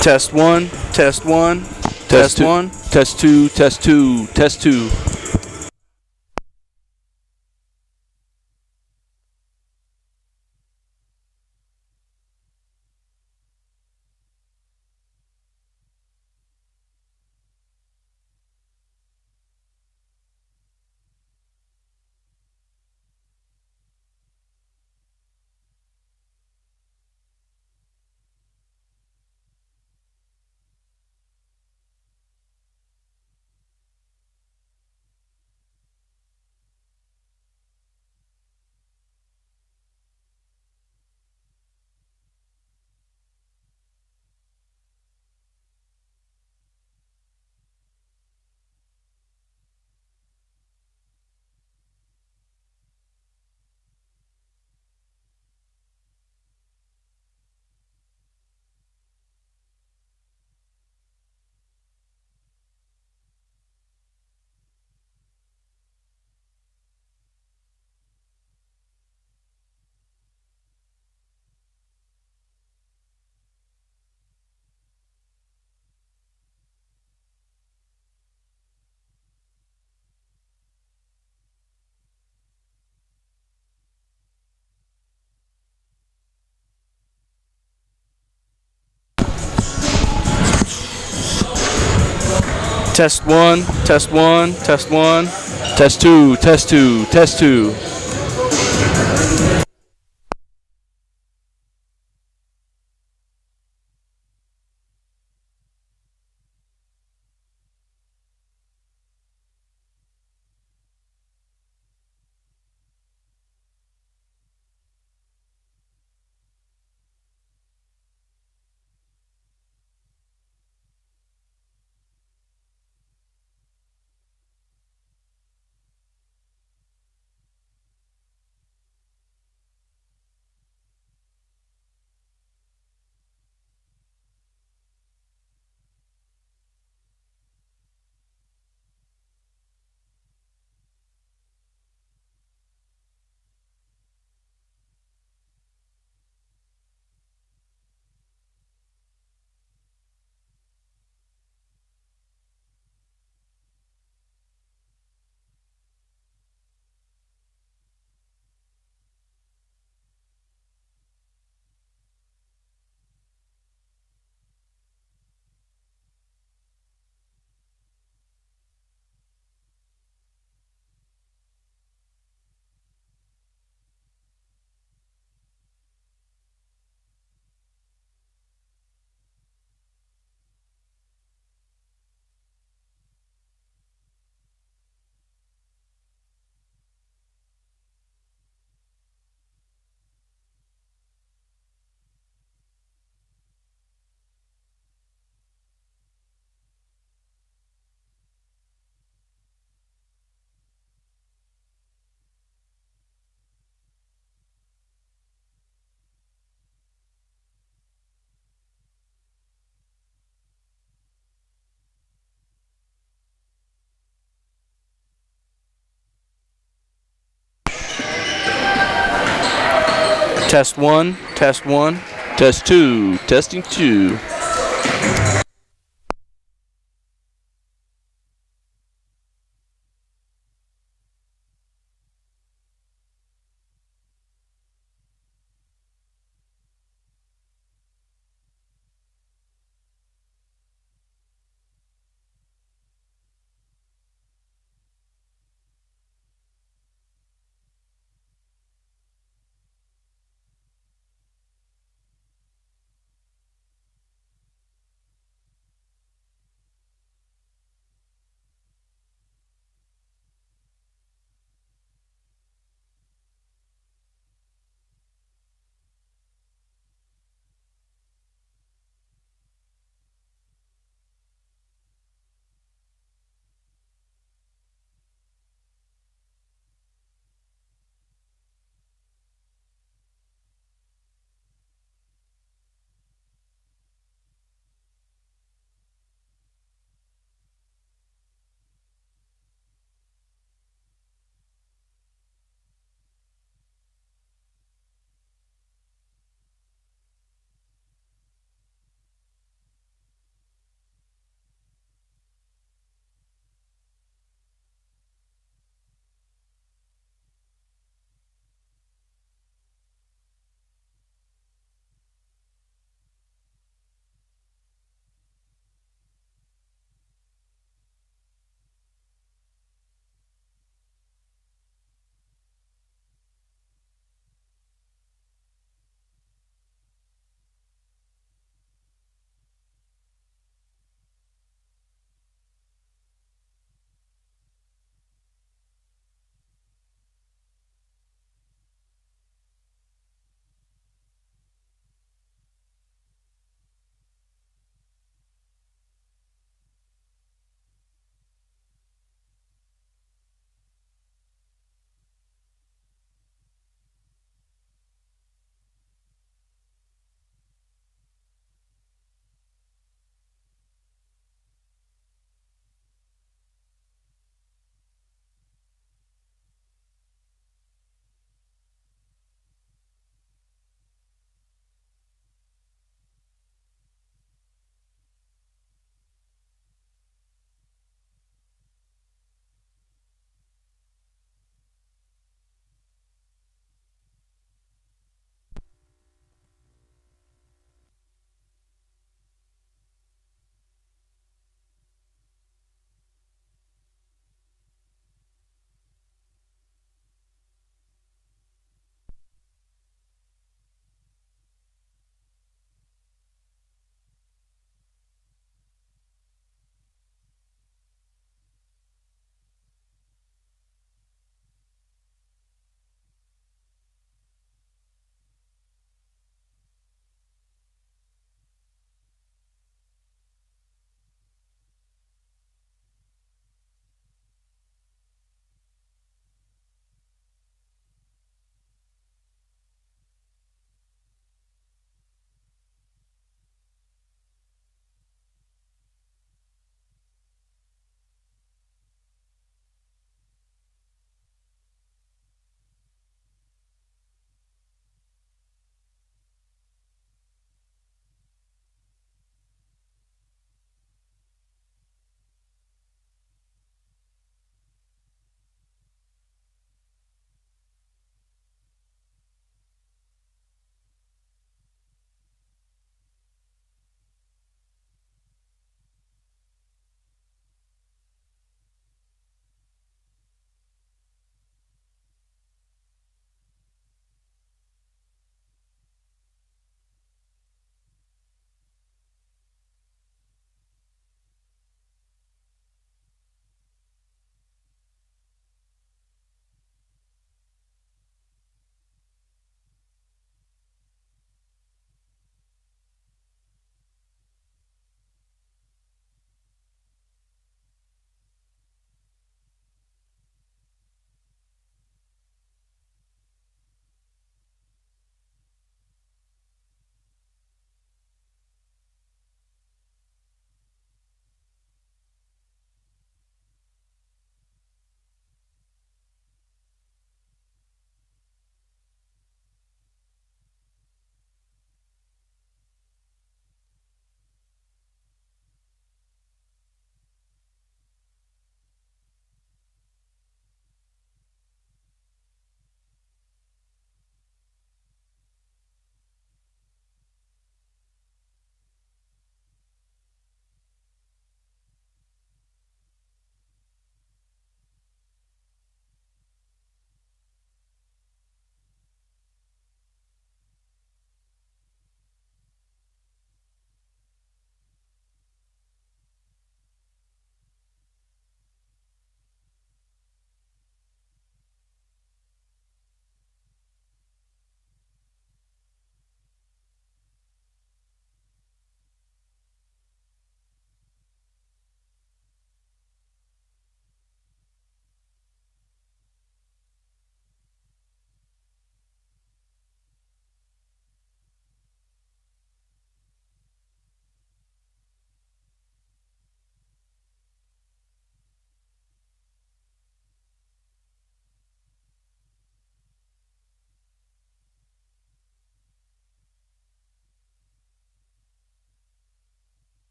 Test one, test one, Test test two. one. Test two. Test two. Test two. Test one, test one, test one. Test two. Test two. Test two. Test one, test one. Test two. Testing two.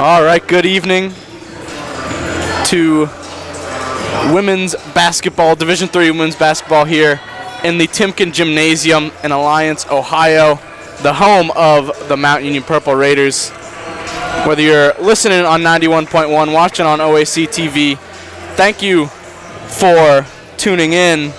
All right, good evening to women's basketball, Division III women's basketball here in the Timken Gymnasium in Alliance, Ohio, the home of the Mount Union Purple Raiders. Whether you're listening on 91.1, watching on OAC TV, thank you for tuning in.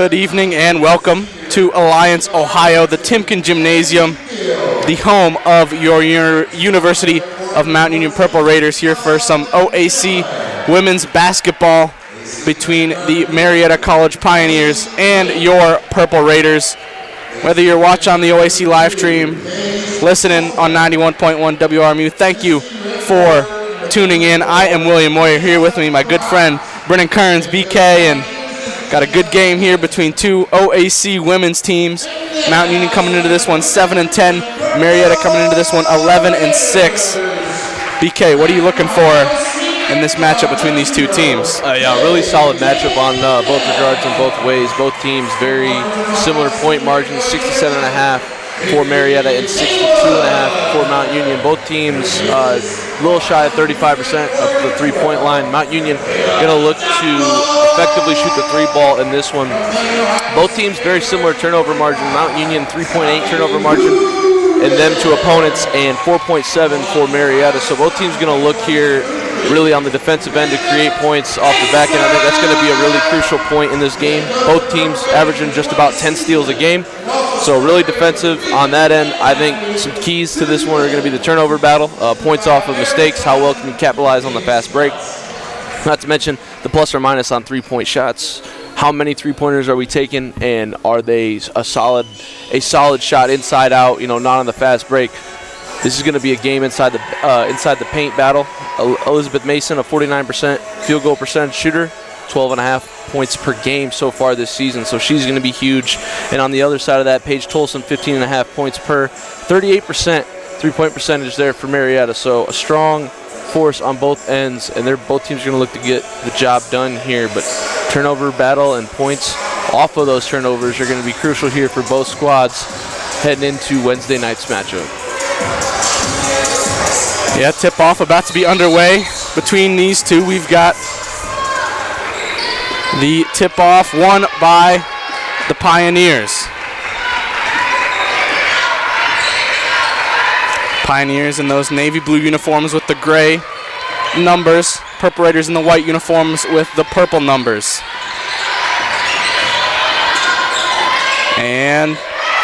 Good evening and welcome to Alliance, Ohio, the Timken Gymnasium, the home of your University of Mount Union Purple Raiders, here for some OAC women's basketball between the Marietta College Pioneers and your Purple Raiders. Whether you're watching on the OAC live stream, listening on 91.1 WRMU, thank you for tuning in. I am William Moyer, here with me, my good friend Brennan Kearns, BK, and got a good game here between two OAC women's teams. Mount Union coming into this one 7-10. Marietta coming into this one 11-6. BK, what are you looking for in this matchup between these two teams? Yeah, really solid matchup on both regards in both ways. Both teams very similar point margins, 67.5 for Marietta and 62.5 for Mount Union. Both teams a little shy of 35% of the three-point line. Mount Union going to look to effectively shoot the three ball in this one. Both teams very similar turnover margin. Mount Union 3.8 turnover margin and them to opponents, and 4.7 for Marietta. So both teams going to look here really on the defensive end to create points off the back end. I think that's going to be a really crucial point in this game. Both teams averaging just about 10 steals a game. So really defensive on that end. I think some keys to this one are going to be the turnover battle, points off of mistakes, how well can you capitalize on the fast break. Not to mention the plus or minus on three-point shots. How many three-pointers are we taking, and are they a solid shot inside out, not on the fast break. This is going to be a game inside the paint battle. Elizabeth Mason, a 49% field goal percentage shooter, 12.5 points per game so far this season, so she's going to be huge. And on the other side of that, Paige Tolson, 15.5 points per, 38% three-point percentage there for Marietta. So a strong force on both ends, and both teams are going to look to get the job done here. But turnover battle and points off of those turnovers are going to be crucial here for both squads heading into Wednesday night's matchup. Yeah, tip-off about to be underway between these two. We've got the tip-off won by the Pioneers. Pioneers in those navy blue uniforms with the gray numbers. Purple Raiders in the white uniforms with the purple numbers. And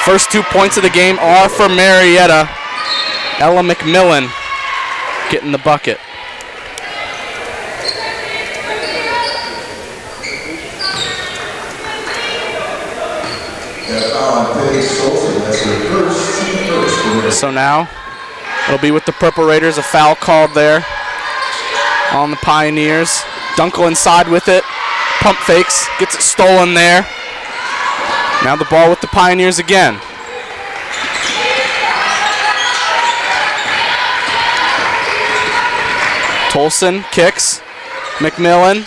first 2 points of the game are for Marietta. Ella McMillan getting the bucket. So now it'll be with the Purple Raiders. A foul called there on the Pioneers. Dunkel inside with it. Pump fakes. Gets it stolen there. Now the ball with the Pioneers again. Tolson kicks. McMillan.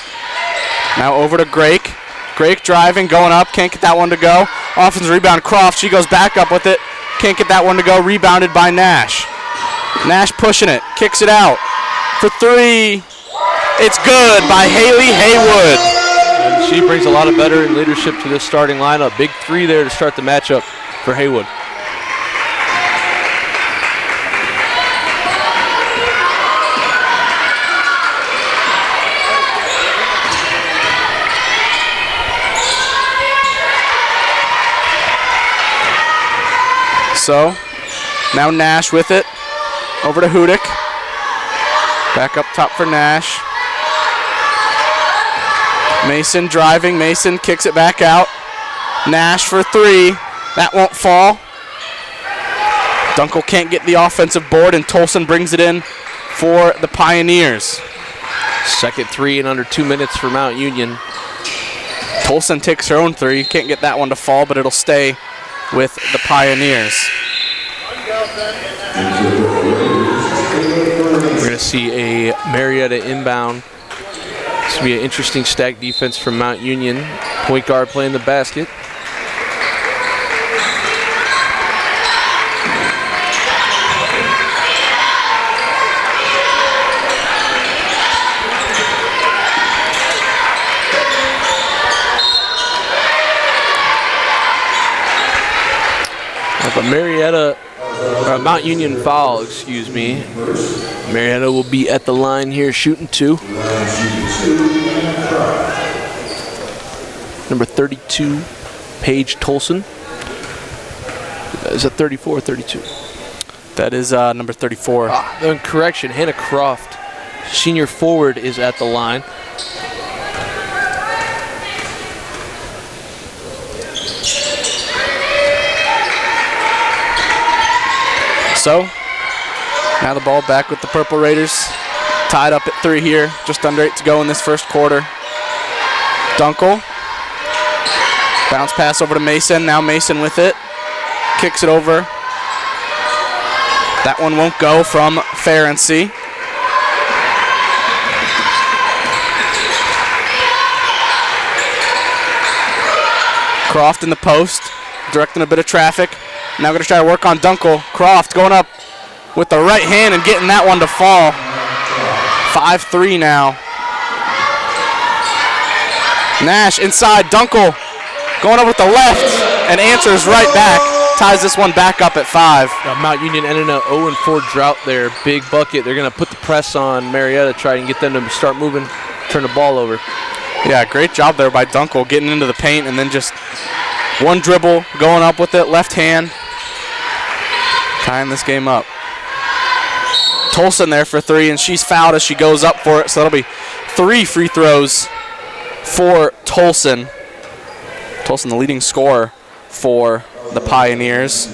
Now over to Grake. Grake driving, going up. Can't get that one to go. Offensive rebound, Croft. She goes back up with it. Can't get that one to go. Rebounded by Nash. Nash pushing it. Kicks it out for three. It's good by Haley Haywood. And she brings a lot of veteran leadership to this starting lineup. Big three there to start the matchup for Haywood. So now Nash with it. Over to Hudick. Back up top for Nash. Mason driving. Mason kicks it back out. Nash for three. That won't fall. Dunkel can't get the offensive board, and Tolson brings it in for the Pioneers. Second three in under 2 minutes for Mount Union. Tolson takes her own three. Can't get that one to fall, but it'll stay with the Pioneers. We're going to see a Marietta inbound. This will be an interesting stack defense from Mount Union. Point guard playing the basket. But Mount Union foul, excuse me. Marietta will be at the line here shooting two. Number 32, Paige Tolson. Is it 34 or 32? That is number 34. Correction, Hannah Croft, senior forward, is at the line. So, now the ball back with the Purple Raiders. Tied up at 3 here, just under 8 to go in this first quarter. Dunkel. Bounce pass over to Mason. Now Mason with it. Kicks it over. That one won't go from Ferenczi. Croft in the post, directing a bit of traffic. Now going to try to work on Dunkel. Croft going up with the right hand and getting that one to fall. 5-3 now. Nash inside. Dunkel going up with the left and answers right back. Ties this one back up at 5. Mount Union ended a 0-4 drought there. Big bucket. They're going to put the press on Marietta, try and get them to start moving, turn the ball over. Yeah, great job there by Dunkel getting into the paint and then just one dribble, going up with it, left hand. Tying this game up. Tolson there for 3, and she's fouled as she goes up for it, so that'll be 3 free throws for Tolson. Tolson, the leading scorer for the Pioneers,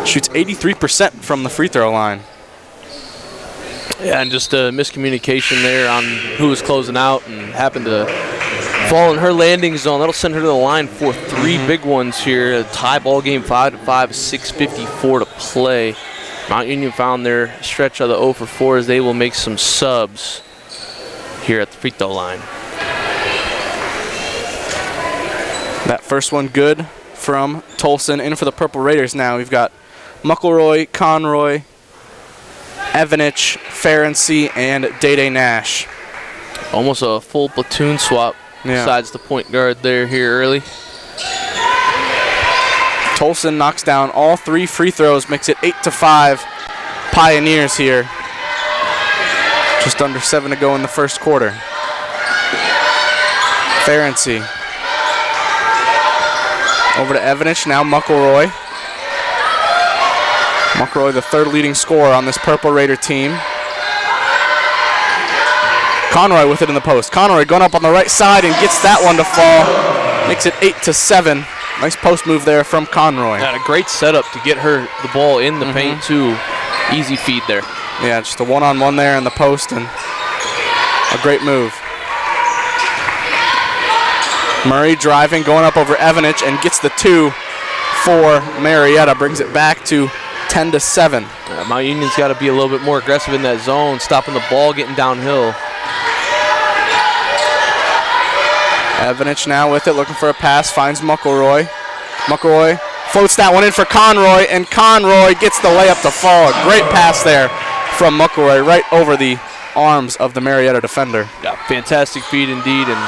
shoots 83% from the free throw line. Yeah, and just a miscommunication there on who was closing out and happened to fall in her landing zone. That'll send her to the line for 3 big ones here. A tie ball game, 5-5, 6:54 to play. Mount Union found their stretch of the 0 for 4 as they will make some subs here at the free throw line. That first one good from Tolson. In for the Purple Raiders now. We've got McElroy, Conroy, Evanich, Ferenczi, and Day Nash. Almost a full platoon swap besides the point guard there here early. Tolson knocks down all 3 free throws, makes it 8-5 Pioneers here. Just under 7 to go in the first quarter. Ferenczi. Over to Evanich, now McElroy. McElroy, the 3rd leading scorer on this Purple Raider team. Conroy with it in the post. Conroy going up on the right side and gets that one to fall. Makes it 8-7. Nice post move there from Conroy. Had a great setup to get her the ball in the paint too. Easy feed there. Yeah, just a one-on-one there in the post and a great move. Murray driving, going up over Evanich and gets the 2 for Marietta. Brings it back to 10-7. Mount Union's got to be a little bit more aggressive in that zone, stopping the ball, getting downhill. Evanich now with it, looking for a pass, finds McElroy. McElroy floats that one in for Conroy, and Conroy gets the layup to fall. A great pass there from McElroy right over the arms of the Marietta defender. Yeah, fantastic feed indeed, and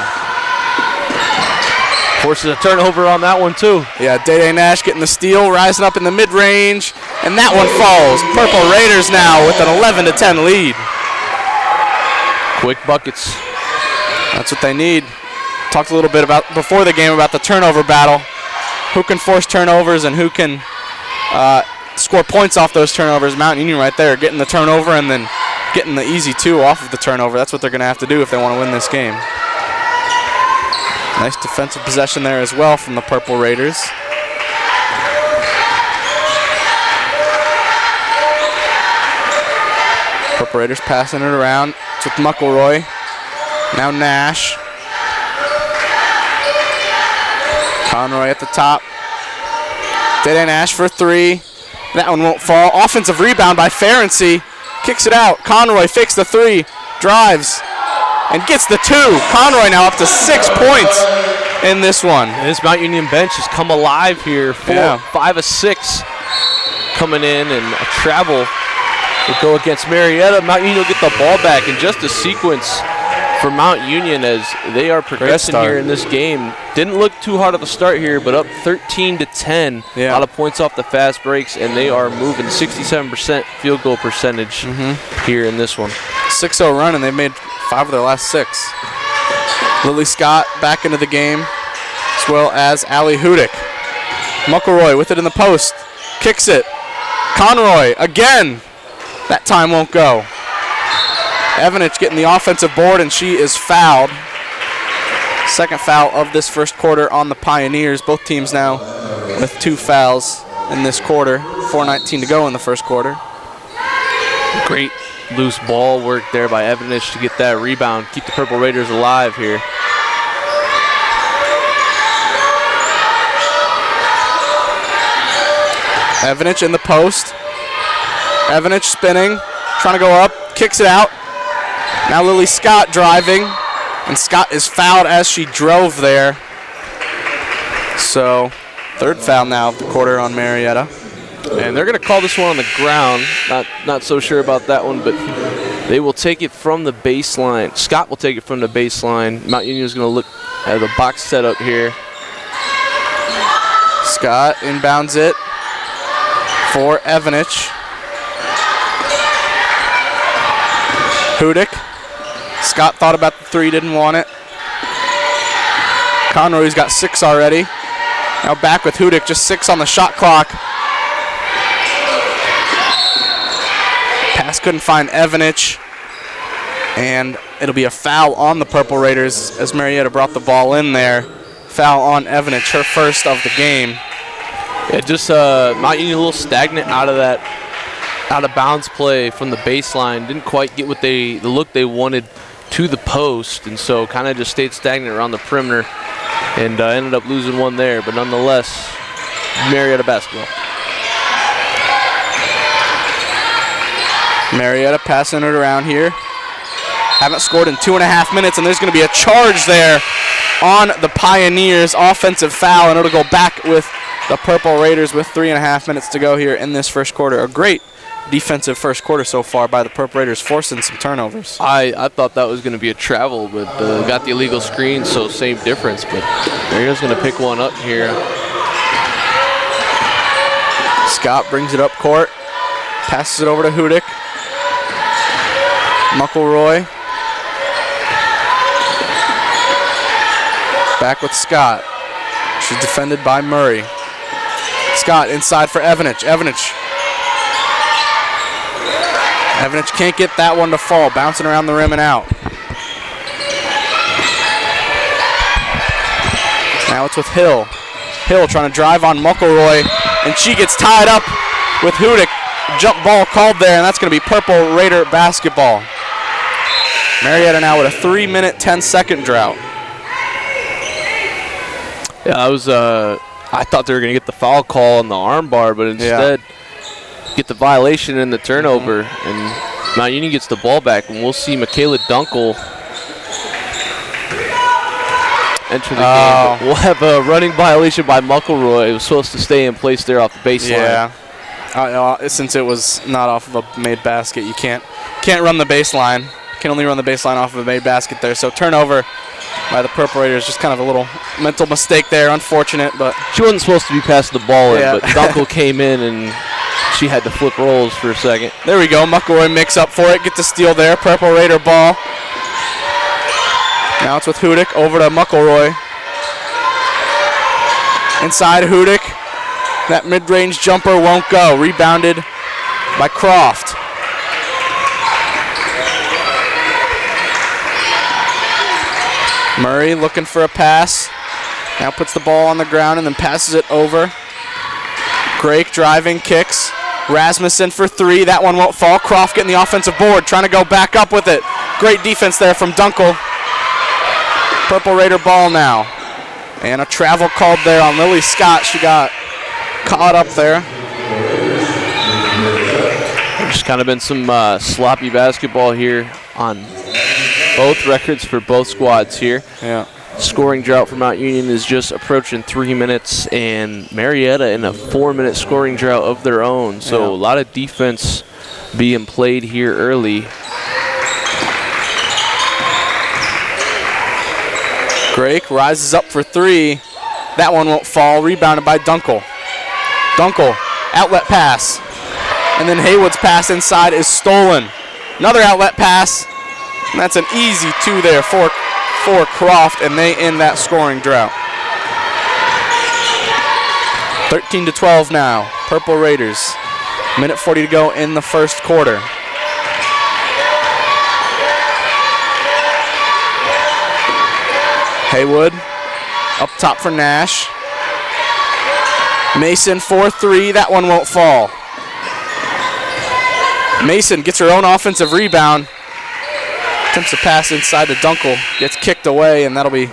forces a turnover on that one too. Yeah, Day Nash getting the steal, rising up in the mid-range, and that one falls. Purple Raiders now with an 11-10 lead. Quick buckets. That's what they need. Talked a little bit about before the game about the turnover battle. Who can force turnovers and who can score points off those turnovers. Mount Union right there getting the turnover and then getting the easy 2 off of the turnover. That's what they're going to have to do if they want to win this game. Nice defensive possession there as well from the Purple Raiders. Purple Raiders passing it around. It's with McElroy. Now Nash. Conroy at the top. Day Nash for 3. That one won't fall. Offensive rebound by Ferenczi. Kicks it out. Conroy fakes the 3. Drives. And gets the 2. Conroy now up to 6 points in this one. And this Mount Union bench has come alive here. 5 of 6 coming in, and a travel will go against Marietta. Mount Union will get the ball back in just a sequence for Mount Union as they are progressing here in this game. Didn't look too hard at the start here, but up 13-10. A lot of points off the fast breaks, and they are moving 67% field goal percentage here in this one. 6-0 run, and they've made 5 of their last 6. Lily Scott back into the game. as well as Ali Hudick. McElroy with it in the post. Kicks it. Conroy again. That time won't go. Evanich getting the offensive board, and she is fouled. Second foul of this first quarter on the Pioneers. Both teams now with 2 fouls in this quarter. 4:19 to go in the first quarter. Great loose ball work there by Evanich to get that rebound, keep the Purple Raiders alive here. Evanich in the post. Evanich spinning, trying to go up, kicks it out. Now Lily Scott driving, and Scott is fouled as she drove there. So, third foul now of the quarter on Marietta. And they're going to call this one on the ground. Not so sure about that one, but they will take it from the baseline. Scott will take it from the baseline. Mount Union is going to look at the box setup here. Scott inbounds it for Evanich. Hudick. Scott thought about the 3, didn't want it. Conroy's got 6 already. Now back with Hudick, just 6 on the shot clock. Pass couldn't find Evanich. And it'll be a foul on the Purple Raiders as Marietta brought the ball in there. Foul on Evanich, her first of the game. Yeah, just Mount Union a little stagnant out of that out of bounds play from the baseline. Didn't quite get what the look they wanted to the post, and so kind of just stayed stagnant around the perimeter and ended up losing one there. But nonetheless, Marietta basketball. Marietta passing it around here. Haven't scored in 2.5 minutes, and there's going to be a charge there on the Pioneers. Offensive foul, and it'll go back with the Purple Raiders with 3.5 minutes to go here in this first quarter. A great defensive first quarter so far by the Purple Raiders, forcing some turnovers. I thought that was going to be a travel, but got the illegal screen, so same difference. But Marieta's going to pick one up here. Scott brings it up court, passes it over to Hudick. McElroy. Back with Scott. She's defended by Murray. Scott inside for Evanich. Evanich can't get that one to fall. Bouncing around the rim and out. Now it's with Hill. Hill trying to drive on McElroy, and she gets tied up with Hudick. Jump ball called there, and that's going to be Purple Raider basketball. Marietta now with a 3-minute, 10-second drought. Yeah, I thought they were going to get the foul call on the arm bar, but instead get the violation and the turnover. And Mount Union gets the ball back, and we'll see Michaela Dunkel enter the game. But we'll have a running violation by McElroy. It was supposed to stay in place there off the baseline. Yeah. Since it was not off of a made basket, you can't run the baseline. Can only run the baseline off of a made basket there. So turnover by the Purple Raiders, just kind of a little mental mistake there. Unfortunate, but she wasn't supposed to be passing the ball in, but Dunkel came in and she had to flip rolls for a second. There we go. McElroy makes up for it. Gets a steal there. Purple Raider ball. Now it's with Hudick over to McElroy. Inside Hudick. That mid-range jumper won't go. Rebounded by Croft. Murray looking for a pass. Now puts the ball on the ground and then passes it over. Grake driving, kicks. Rasmussen for 3. That one won't fall. Croft getting the offensive board, trying to go back up with it. Great defense there from Dunkel. Purple Raider ball now. And a travel called there on Lily Scott. She got caught up there. Just kind of been some sloppy basketball here on both records for both squads here. Yeah. Scoring drought for Mount Union is just approaching 3 minutes, and Marietta in a 4-minute scoring drought of their own. So a lot of defense being played here early. Grake rises up for 3. That one won't fall. Rebounded by Dunkel. Dunkel, outlet pass. And then Haywood's pass inside is stolen. Another outlet pass. And that's an easy 2 there for Croft, and they end that scoring drought. 13-12 now. Purple Raiders. Minute 40 to go in the first quarter. Haywood up top for Nash. Mason 4-3. That one won't fall. Mason gets her own offensive rebound. Attempts to pass inside to Dunkel. Gets kicked away, and that'll be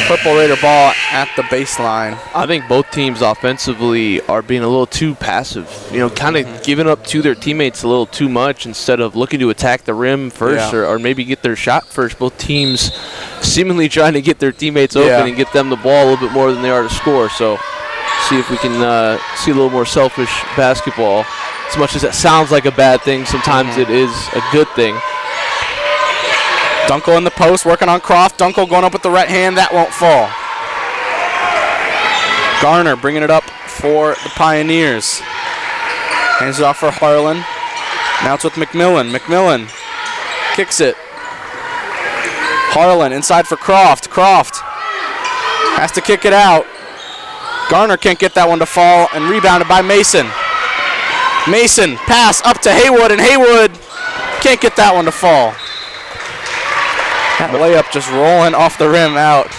Purple Raider ball at the baseline. I think both teams offensively are being a little too passive. Kind of giving up to their teammates a little too much instead of looking to attack the rim first or maybe get their shot first. Both teams seemingly trying to get their teammates open and get them the ball a little bit more than they are to score. So see if we can see a little more selfish basketball. As much as it sounds like a bad thing, sometimes it is a good thing. Dunkel in the post, working on Croft. Dunkel going up with the right hand. That won't fall. Garner bringing it up for the Pioneers. Hands it off for Harlan. Now it's with McMillan. McMillan kicks it. Harlan inside for Croft. Croft has to kick it out. Garner can't get that one to fall, and rebounded by Mason. Mason pass up to Haywood, and Haywood can't get that one to fall. That layup just rolling off the rim out.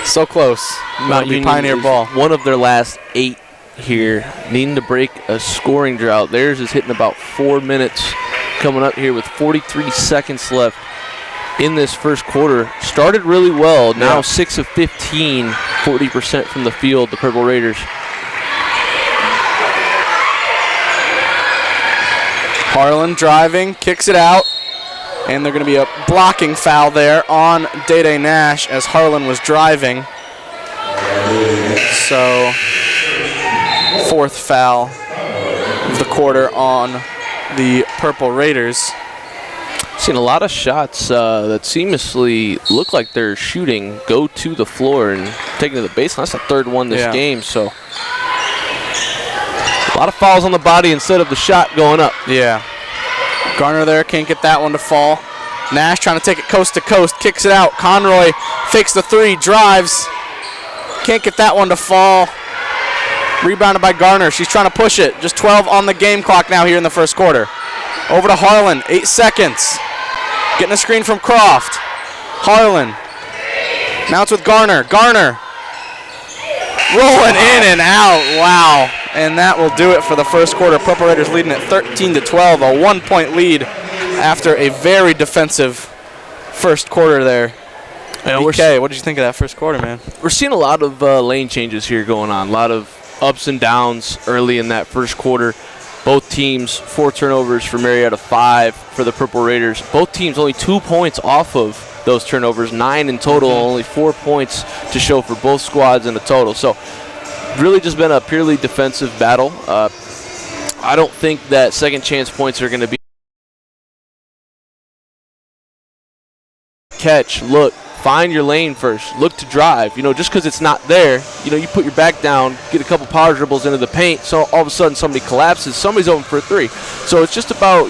So close. Mount Union Pioneer ball. One of their last 8 here, needing to break a scoring drought. Theirs is hitting about 4 minutes, coming up here with 43 seconds left in this first quarter. Started really well. Now 6 of 15, 40% from the field, the Purple Raiders. Harlan driving, kicks it out. And they're going to be a blocking foul there on Day-Day Nash as Harlan was driving. So, 4th foul of the quarter on the Purple Raiders. Seen a lot of shots that seamlessly look like they're shooting, go to the floor and taking to the baseline. That's the 3rd one this game, so a lot of fouls on the body instead of the shot going up. Yeah. Garner there, can't get that one to fall. Nash trying to take it coast to coast, kicks it out. Conroy fakes the 3, drives. Can't get that one to fall. Rebounded by Garner. She's trying to push it. Just 12 on the game clock now here in the first quarter. Over to Harlan, 8 seconds. Getting a screen from Croft. Harlan. Now it's with Garner. Garner. Rolling in and out. Wow. And that will do it for the first quarter. Purple Raiders leading at 13-12, a 1-point lead after a very defensive first quarter there. BK, what did you think of that first quarter, man? We're seeing a lot of lane changes here going on. A lot of ups and downs early in that first quarter. Both teams, 4 turnovers for Marietta, 5 for the Purple Raiders. Both teams only 2 points off of those turnovers, 9 in total, only 4 points to show for both squads in the total. So really just been a purely defensive battle. I don't think that second chance points are going to be catch, look, find your lane first, look to drive. Just because it's not there, you put your back down, get a couple power dribbles into the paint, so all of a sudden somebody collapses, somebody's open for a 3. So it's just about,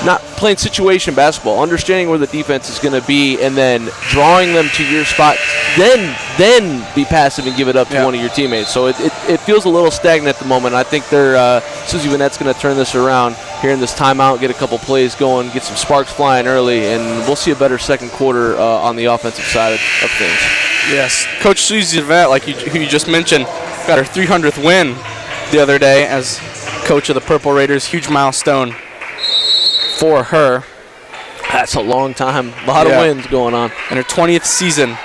not playing situation basketball, understanding where the defense is going to be, and then drawing them to your spot, then be passive and give it up to one of your teammates. So it feels a little stagnant at the moment. I think Susie Vanette's going to turn this around here in this timeout, get a couple plays going, get some sparks flying early, and we'll see a better second quarter on the offensive side of things. Yes, Coach Susie Vanette, who you just mentioned, got her 300th win the other day as coach of the Purple Raiders. Huge milestone for her. That's a long time. A lot of wins going on. And her 20th season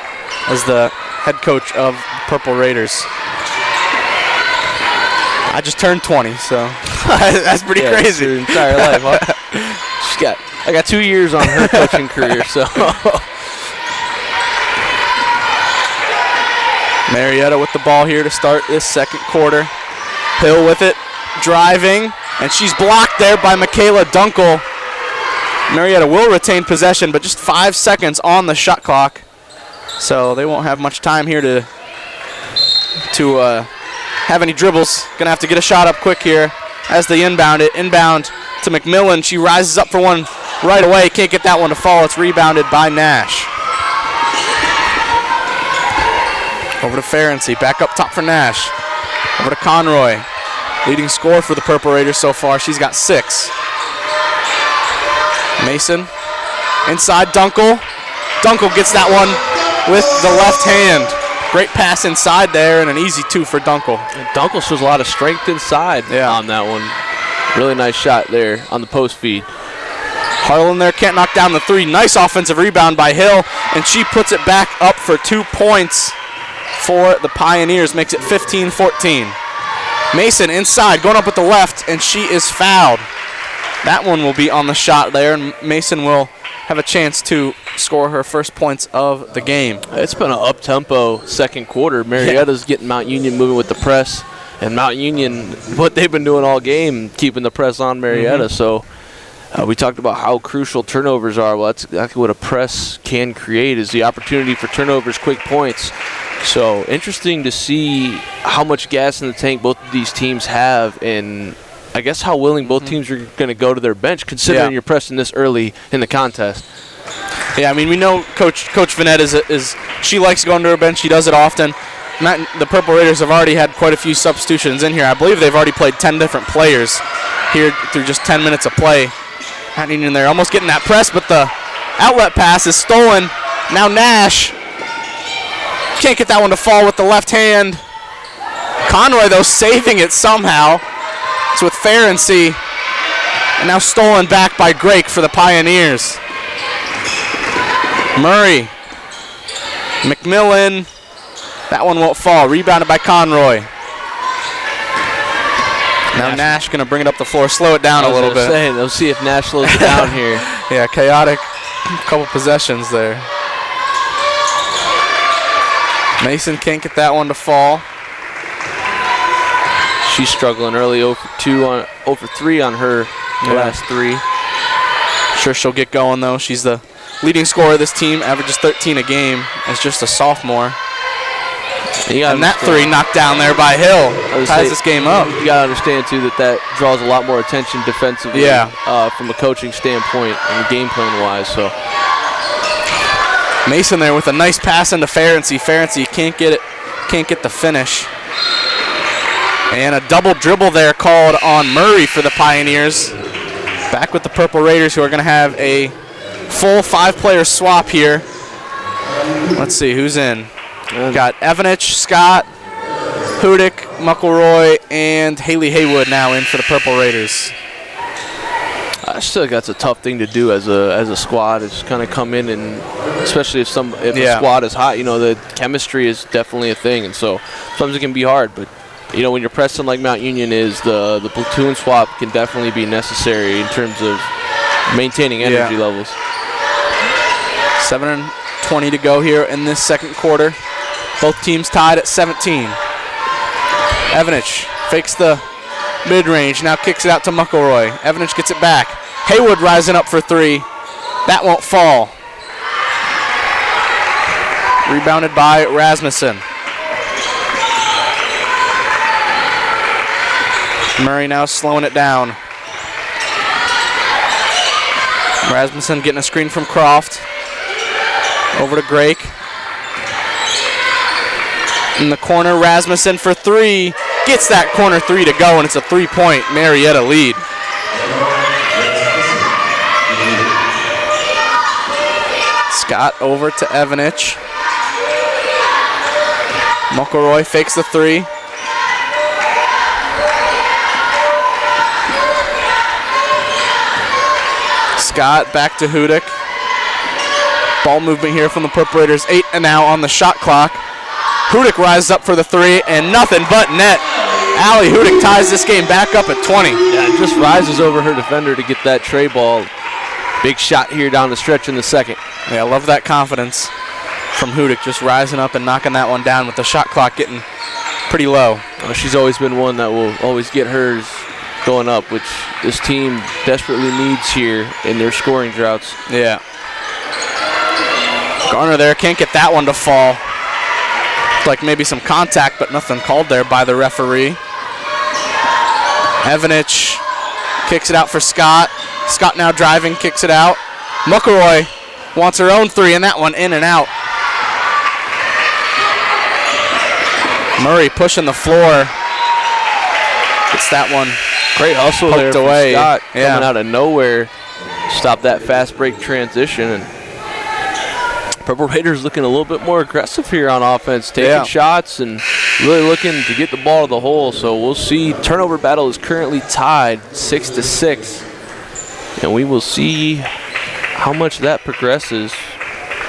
as the head coach of Purple Raiders. I just turned 20, so that's pretty crazy. Her entire life, huh? I got 2 years on her coaching career, so. Marietta with the ball here to start this second quarter. Hill with it, driving, and she's blocked there by Michaela Dunkel. Marietta will retain possession, but just 5 seconds on the shot clock. So they won't have much time here to have any dribbles. Gonna have to get a shot up quick here as they inbound it. Inbound to McMillan. She rises up for one right away. Can't get that one to fall. It's rebounded by Nash. Over to Ferenczi, back up top for Nash. Over to Conroy. Leading scorer for the Purple Raiders so far. She's got 6. Mason. Inside, Dunkel. Dunkel gets that one with the left hand. Great pass inside there and an easy 2 for Dunkel. And Dunkel shows a lot of strength inside on that one. Really nice shot there on the post feed. Harlan there can't knock down the 3. Nice offensive rebound by Hill, and she puts it back up for 2 points for the Pioneers. Makes it 15-14. Mason inside, going up with the left, and she is fouled. That one will be on the shot there, and Mason will have a chance to score her first points of the game. It's been an up-tempo second quarter. Marietta's getting Mount Union moving with the press, and Mount Union, what they've been doing all game, keeping the press on Marietta. So we talked about how crucial turnovers are. Well, that's exactly what a press can create, is the opportunity for turnovers, quick points. So interesting to see how much gas in the tank both of these teams have, and I guess how willing both teams are going to go to their bench, considering you're pressing this early in the contest. Yeah, I mean, we know Coach Vanette is she likes going to her bench. She does it often. The Purple Raiders have already had quite a few substitutions in here. I believe they've already played 10 different players here through just 10 minutes of play. Happening in there, almost getting that press, but the outlet pass is stolen. Now Nash can't get that one to fall with the left hand. Conroy, though, saving it somehow. It's with Ferenczi, and now stolen back by Grake for the Pioneers. Murray, McMillan, that one won't fall. Rebounded by Conroy. Now Nash going to bring it up the floor, slow it down a little bit. Let's see if Nash slows it down here. Yeah, chaotic couple possessions there. Mason can't get that one to fall. She's struggling early, 0 for 3 on her last 3. Sure she'll get going, though. She's the leading scorer of this team, averages 13 a game as just a sophomore. And that 3 knocked down there by Hill ties this game up. You got to understand, too, that draws a lot more attention defensively from a coaching standpoint and game plan-wise. So Mason there with a nice pass into Ferenczi. Ferenczi can't get the finish. And a double dribble there called on Murray for the Pioneers. Back with the Purple Raiders, who are going to have a full 5-player swap here. Let's see who's in. Got Evanich, Scott, Hudick, McElroy, and Haley Haywood now in for the Purple Raiders. I still think that's a tough thing to do as a squad, is kind of come in, and especially if the squad is hot, the chemistry is definitely a thing, and so sometimes it can be hard. But when you're pressing like Mount Union is, the platoon swap can definitely be necessary in terms of maintaining energy levels. 7:20 to go here in this second quarter. Both teams tied at 17. Evanich fakes the mid-range, now kicks it out to McElroy. Evanich gets it back. Haywood rising up for 3. That won't fall. Rebounded by Rasmussen. Murray now slowing it down. Rasmussen getting a screen from Croft. Over to Grake. In the corner, Rasmussen for 3. Gets that corner 3 to go, and it's a 3-point Marietta lead. Scott over to Evanich. McElroy fakes the 3. Scott back to Hudick. Ball movement here from the Purple Raiders. 8 and now on the shot clock. Hudick rises up for the 3, and nothing but net. Allie Hudick ties this game back up at 20. Yeah, just rises over her defender to get that tray ball. Big shot here down the stretch in the second. Yeah, I love that confidence from Hudick, just rising up and knocking that one down with the shot clock getting pretty low. She's always been one that will always get hers going up, which this team desperately needs here in their scoring droughts. Yeah. Garner there can't get that one to fall. Like maybe some contact, but nothing called there by the referee. Evanich kicks it out for Scott. Scott now driving, kicks it out. McElroy wants her own 3, and that one in and out. Murray pushing the floor. Gets that one. Great hustle there from away. Scott coming out of nowhere. Stop that fast break transition. And Purple Raiders looking a little bit more aggressive here on offense, taking shots and really looking to get the ball to the hole. So we'll see. Turnover battle is currently tied 6-6. And we will see how much that progresses.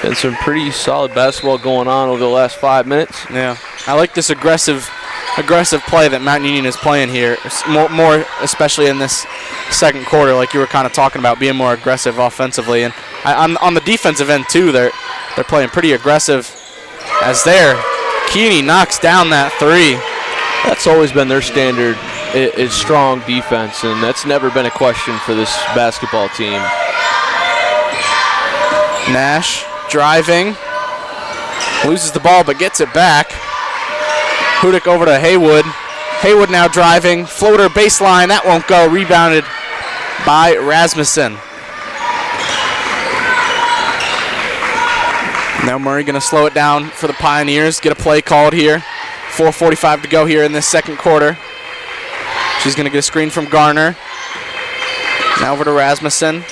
And some pretty solid basketball going on over the last 5 minutes. Yeah, I like this aggressive play that Mount Union is playing here. More especially in this second quarter, like you were kind of talking about, being more aggressive offensively. And on the defensive end too, they're playing pretty aggressive. As Keeney knocks down that three. That's always been their standard. Is strong defense, and that's never been a question for this basketball team. Nash driving, loses the ball but gets it back. Hudick over to Haywood. Haywood now driving, floater baseline, that won't go. Rebounded by Rasmussen. Now Murray going to slow it down for the Pioneers. Get a play called here. 4:45 to go here in this second quarter. She's going to get a screen from Garner. Now over to Rasmussen.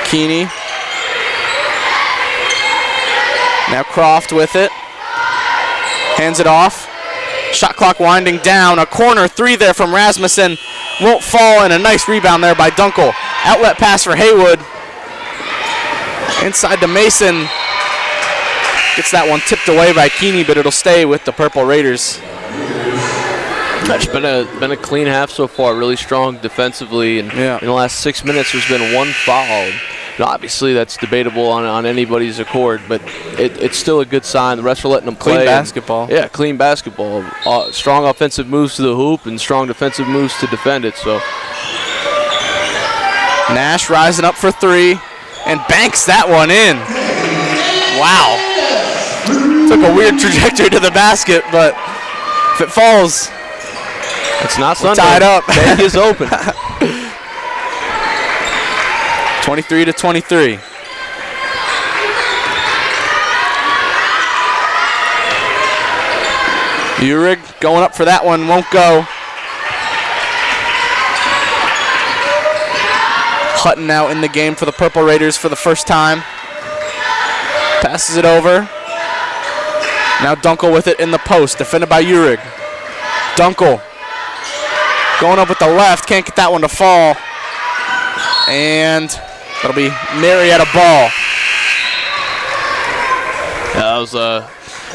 Keeney. Now Croft with it. Hands it off. Shot clock winding down. A corner three there from Rasmussen. Won't fall, and a nice rebound there by Dunkel. Outlet pass for Haywood. Inside to Mason. Gets that one tipped away by Keeney, but it'll stay with the Purple Raiders. It's been a clean half so far, really strong defensively. And in the last 6 minutes, there's been one foul. Now, obviously, that's debatable on anybody's accord, but it's still a good sign. The rest are letting them play. Clean basketball. Clean basketball. Strong offensive moves to the hoop and strong defensive moves to defend it. So Nash rising up for three and banks that one in. Wow. Took a weird trajectory to the basket, but if it falls, it's not Sunday. Tied up. Bank is open. 23-23. Uhrig going up for that one, won't go. Hutton now in the game for the Purple Raiders for the first time. Passes it over. Now Dunkel with it in the post, defended by Uhrig. Dunkel going up with the left, can't get that one to fall. And that'll be Marietta ball.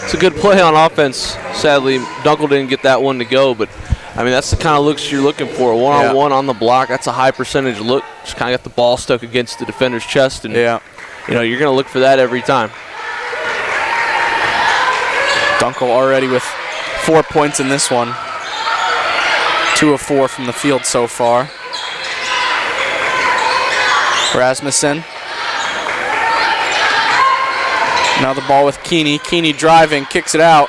It's a good play on offense. Sadly, Dunkel didn't get that one to go, but I mean that's the kind of looks you're looking for. One-on-one on the block. That's a high percentage look. Just kind of got the ball stuck against the defender's chest, and you're going to look for that every time. Dunkel already with 4 points in this one. 2 of 4 from the field so far. Rasmussen. Now the ball with Keeney. Keeney driving, kicks it out.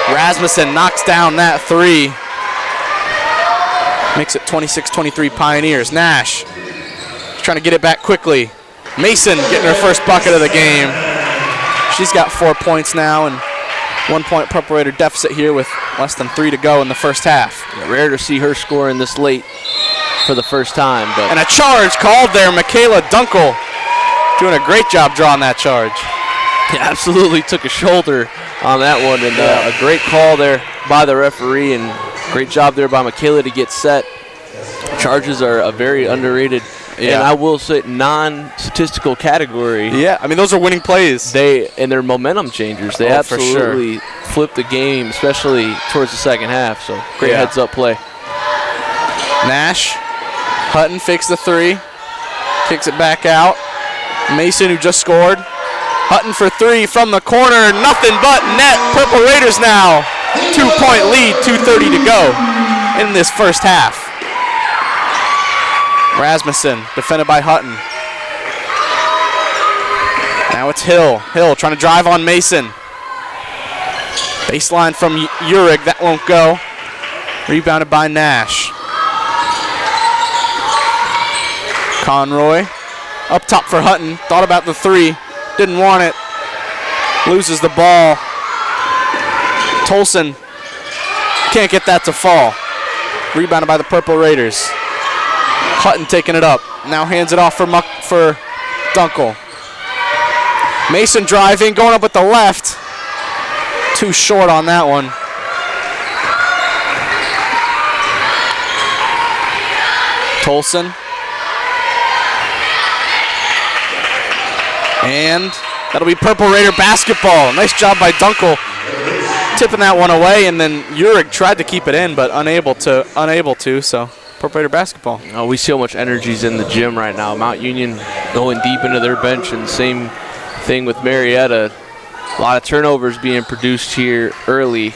Rasmussen knocks down that three. Makes it 26-23 Pioneers. Nash trying to get it back quickly. Mason getting her first bucket of the game. She's got 4 points now, and 1 point Purple Raider deficit here with less than 3 to go in the first half. Rare to see her scoring this late for the first time. And a charge called there. Michaela Dunkel doing a great job drawing that charge. Yeah, absolutely took a shoulder on that one, and a great call there by the referee, and great job there by Michaela to get set. Charges are a very underrated, and I will say non-statistical category. Yeah, I mean those are winning plays. They're momentum changers. They absolutely flip the game, especially towards the second half. So great heads-up play. Nash, Hutton fakes the three, kicks it back out. Mason, who just scored. Hutton for three from the corner, nothing but net. Purple Raiders now, 2 point lead, 2:30 to go in this first half. Rasmussen, defended by Hutton. Now it's Hill. Hill trying to drive on Mason. Baseline from Uhrig, that won't go. Rebounded by Nash. Conroy, up top for Hutton. Thought about the three, didn't want it. Loses the ball. Tolson can't get that to fall. Rebounded by the Purple Raiders. Hutton taking it up. Now hands it off for Dunkel. Mason driving, going up with the left. Too short on that one. Tolson. And that'll be Purple Raider basketball. Nice job by Dunkel tipping that one away, and then Urick tried to keep it in, but unable to. So Purple Raider basketball. Oh, we see how much energy's in the gym right now. Mount Union going deep into their bench, and same thing with Marietta. A lot of turnovers being produced here early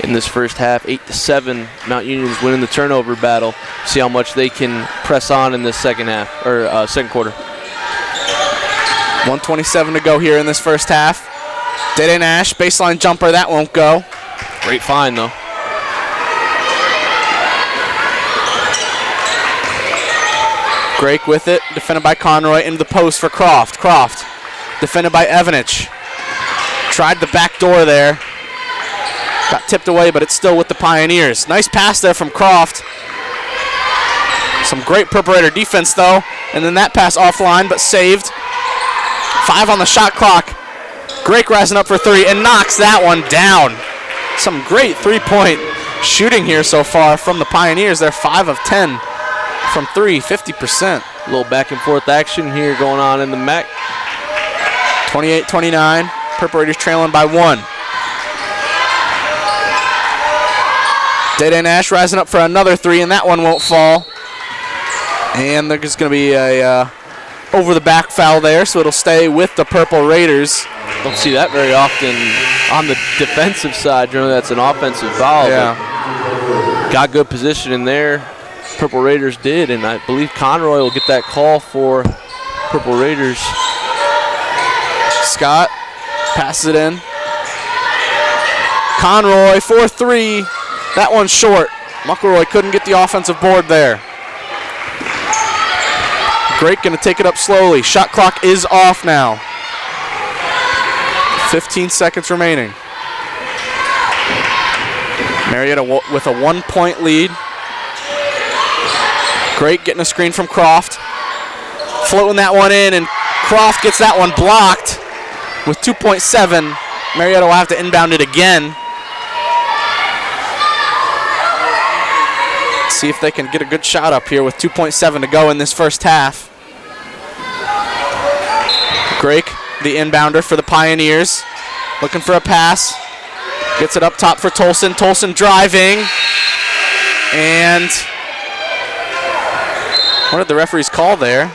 in this first half. 8-7. Mount Union's winning the turnover battle. See how much they can press on in this second half or second quarter. 1:27 to go here in this first half. Dede Nash, baseline jumper, that won't go. Great find, though. Grake with it, defended by Conroy, into the post for Croft. Croft, defended by Evanich. Tried the back door there. Got tipped away, but it's still with the Pioneers. Nice pass there from Croft. Some great Purple Raider defense, though. And then that pass offline, but saved. 5 on the shot clock. Grake rising up for 3 and knocks that one down. Some great three-point shooting here so far from the Pioneers. They're 5 of 10 from 3, 50%. A little back and forth action here going on in the MAC. 28-29. Purple Raiders trailing by 1. Dede Nash rising up for another 3, and that one won't fall. And there's going to be a over the back foul there, so it'll stay with the Purple Raiders. Don't see that very often on the defensive side. Generally, that's an offensive foul. Yeah. But got good position in there. Purple Raiders did, and I believe Conroy will get that call for Purple Raiders. Scott passes it in. Conroy, 4-3. That one's short. Muckleroy couldn't get the offensive board there. Grake going to take it up slowly. Shot clock is off now. 15 seconds remaining. Marietta with a 1-point lead. Grake getting a screen from Croft. Floating that one in, and Croft gets that one blocked with 2.7. Marietta will have to inbound it again. See if they can get a good shot up here with 2.7 to go in this first half. Grake, the inbounder for the Pioneers, looking for a pass. Gets it up top for Tolson. Tolson driving. And what did the referees call there?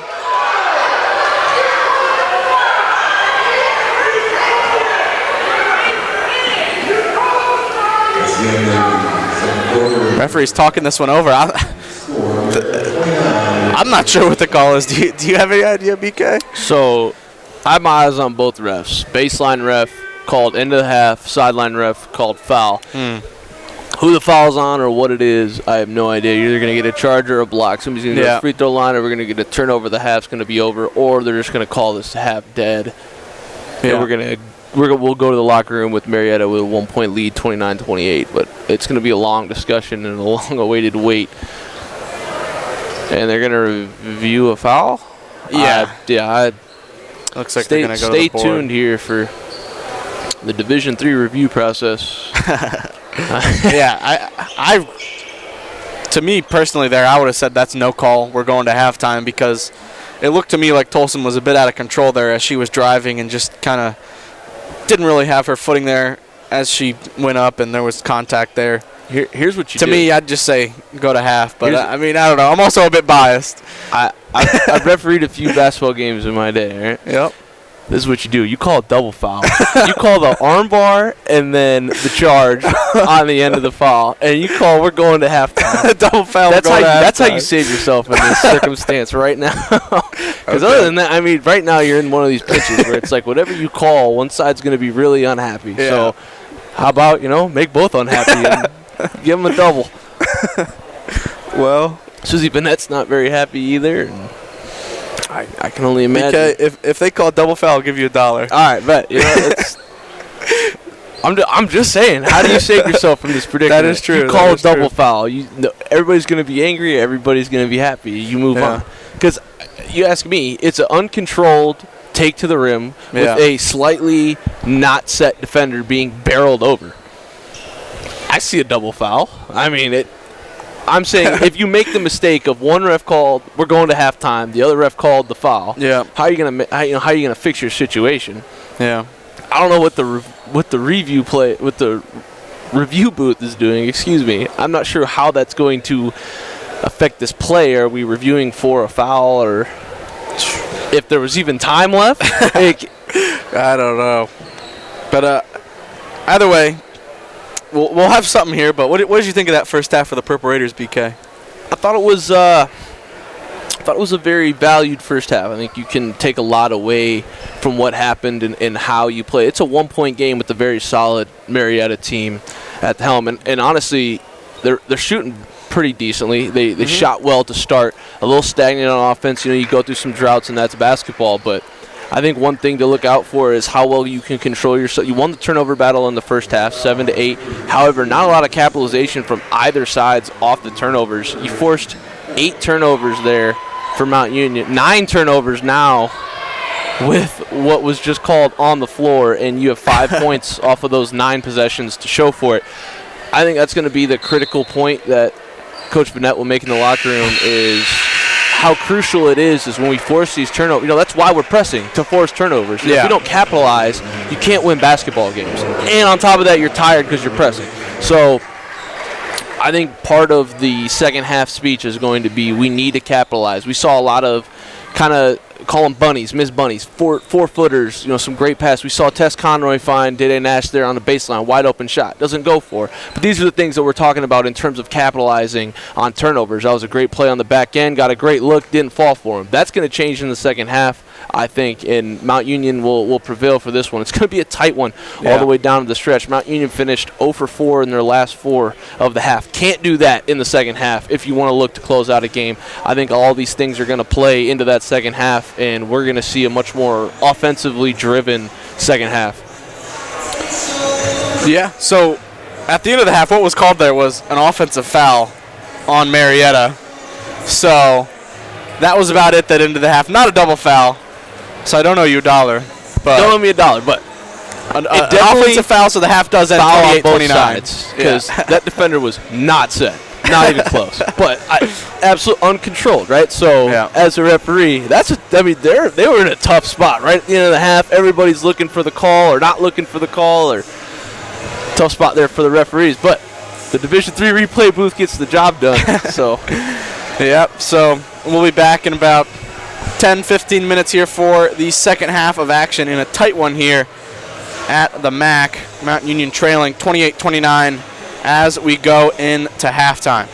Referee's talking this one over. I'm not sure what the call is. Do you have any idea, BK? So I have my eyes on both refs. Baseline ref called end of the half. Sideline ref called foul. Who the foul's on or what it is, I have no idea. You're either going to get a charge or a block. Somebody's going to go to the free throw line, or we're going to get a turnover. The half's going to be over, or they're just going to call this half dead. Yeah. And we'll go to the locker room with Marietta with a 1-point lead, 29-28. But it's going to be a long discussion and a long-awaited wait. And they're going to review a foul? Yeah. Looks like they're going to go to the board. Stay tuned here for the Division III review process. Yeah, to me personally there, I would have said that's no call. We're going to halftime, because it looked to me like Tolson was a bit out of control there as she was driving and just kind of didn't really have her footing there as she went up, and there was contact there. Here's what you do. To me, I'd just say go to half, but I mean, I don't know. I'm also a bit biased. I've refereed a few basketball games in my day, right? Yep. This is what you do. You call a double foul. You call the arm bar and then the charge on the end of the foul, and you call we're going to halftime. Double foul. That's how you save yourself in this circumstance right now. Because other than that, I mean, right now you're in one of these pitches where it's like whatever you call, one side's going to be really unhappy. Yeah. So how about, make both unhappy and give them a double. Well, Susie Bennett's not very happy either. And I can only imagine. Okay, if they call double foul, I'll give you $1. All right, bet. I'm just saying. How do you save yourself from this predicament? That is true. You call a double foul. Everybody's going to be angry. Everybody's going to be happy. You move on. Because you ask me, it's an uncontrolled take to the rim with a slightly not set defender being barreled over. I see a double foul. I mean, I'm saying if you make the mistake of one ref called, we're going to halftime, the other ref called the foul. Yeah. How are you gonna fix your situation? Yeah. I don't know what the review booth is doing. Excuse me. I'm not sure how that's going to affect this play. Are we reviewing for a foul, or if there was even time left? I don't know. But either way, we'll have something here. But what did you think of that first half of the Purple Raiders, BK? I thought it was a very valued first half. I think you can take a lot away from what happened and how you play. It's a 1-point game with a very solid Marietta team at the helm. And honestly, they're shooting pretty decently. They shot well to start. A little stagnant on offense. You go through some droughts, and that's basketball. But I think one thing to look out for is how well you can control yourself. You won the turnover battle in the first half, 7-8. However, not a lot of capitalization from either sides off the turnovers. You forced 8 turnovers there for Mount Union. 9 turnovers now with what was just called on the floor, and you have 5 points off of those 9 possessions to show for it. I think that's going to be the critical point that Coach Burnett will make in the locker room, is how crucial it is when we force these turnovers. That's why we're pressing, to force turnovers. If we don't capitalize, you can't win basketball games. And on top of that, you're tired because you're pressing. So I think part of the second half speech is going to be, we need to capitalize. We saw a lot of kind of call them bunnies, Miss Bunnies, four-footers, some great pass. We saw Tess Conroy find Dede Nash there on the baseline, wide open shot. Doesn't go for. But these are the things that we're talking about in terms of capitalizing on turnovers. That was a great play on the back end, got a great look, didn't fall for him. That's going to change in the second half, I think, and Mount Union will prevail for this one. It's going to be a tight one all the way down to the stretch. Mount Union finished 0 for 4 in their last 4 of the half. Can't do that in the second half if you want to look to close out a game. I think all these things are going to play into that second half, and we're going to see a much more offensively driven second half. Yeah, so at the end of the half, what was called there was an offensive foul on Marietta. So that was about it that ended the half. Not a double foul. So I don't owe you $1. But don't owe me $1, but an offensive foul, so the half does end foul on both 28-29. sides, because that defender was not set, not even close. But absolutely uncontrolled, right? So as a referee, they were in a tough spot right at the end of the half. Everybody's looking for the call or not looking for the call, or tough spot there for the referees. But the Division III replay booth gets the job done. So so we'll be back in about 10-15 minutes here for the second half of action in a tight one here at the MAC. Mount Union trailing 28-29 as we go into halftime.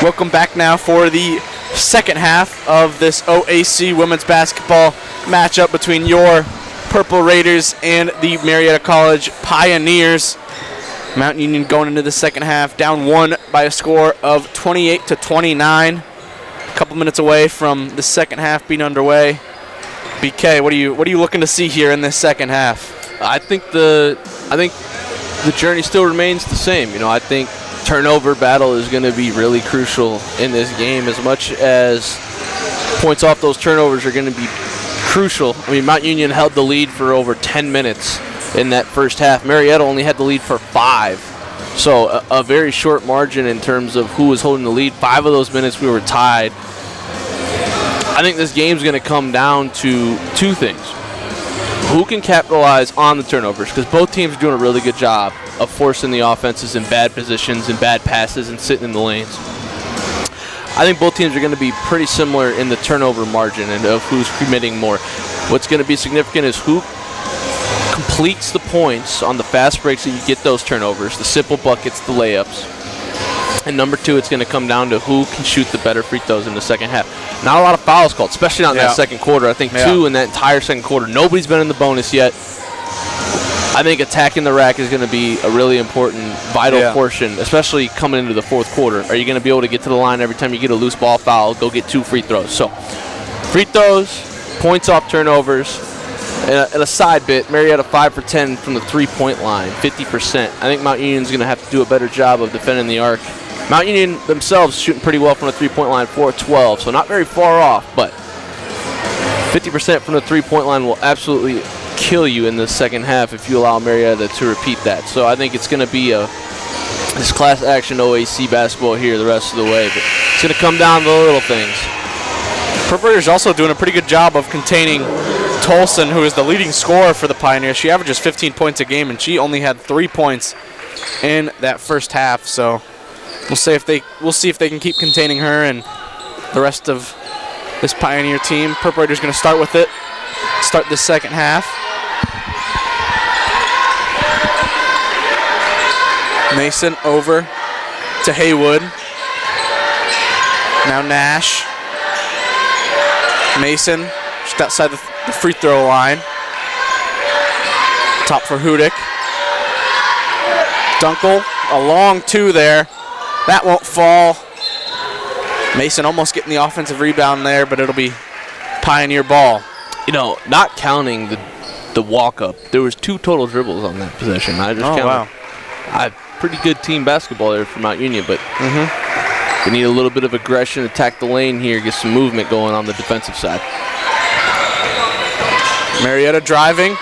Welcome back now for the second half of this OAC women's basketball matchup between your Purple Raiders and the Marietta College Pioneers. Mount Union going into the second half down 1 by a score of 28-29. A couple minutes away from the second half being underway. BK, what are you looking to see here in this second half? I think the journey still remains the same. I think turnover battle is going to be really crucial in this game, as much as points off those turnovers are going to be crucial. Mount Union held the lead for over 10 minutes in that first half. Marietta only had the lead for 5. So a very short margin in terms of who was holding the lead. 5 of those minutes we were tied. I think this game's going to come down to 2 things. Who can capitalize on the turnovers? Because both teams are doing a really good job of forcing the offenses in bad positions and bad passes and sitting in the lanes. I think both teams are going to be pretty similar in the turnover margin and of who's committing more. What's going to be significant is who completes the points on the fast breaks that you get those turnovers, the simple buckets, the layups. And number 2, it's going to come down to who can shoot the better free throws in the second half. Not a lot of fouls called, especially not in that second quarter. I think 2 in that entire second quarter. Nobody's been in the bonus yet. I think attacking the rack is going to be a really important, vital portion, especially coming into the fourth quarter. Are you going to be able to get to the line every time you get a loose ball foul, go get 2 free throws? So free throws, points off turnovers, and a side bit, Marietta 5 for 10 from the 3-point line, 50%. I think Mount Union's going to have to do a better job of defending the arc. Mount Union themselves shooting pretty well from the 3-point line, 4-12, so not very far off, but 50% from the 3-point line will absolutely kill you in the second half if you allow Marietta to repeat that. So I think it's going to be this class action OAC basketball here the rest of the way, but it's going to come down to the little things. Purple Raiders also doing a pretty good job of containing Tolson, who is the leading scorer for the Pioneers. She averages 15 points a game, and she only had 3 points in that first half. So we'll see if they can keep containing her and the rest of this Pioneer team. Purple Raiders going to start with it. Start the second half. Mason over to Haywood. Now Nash. Mason just outside the free throw line. Top for Hudick. Dunkel, a long 2 there. That won't fall. Mason almost getting the offensive rebound there, but it'll be Pioneer ball. Not counting the walk-up, there was 2 total dribbles on that possession. I just counted. Wow. Pretty good team basketball there for Mount Union, but we need a little bit of aggression, attack the lane here, get some movement going on the defensive side. Marietta driving.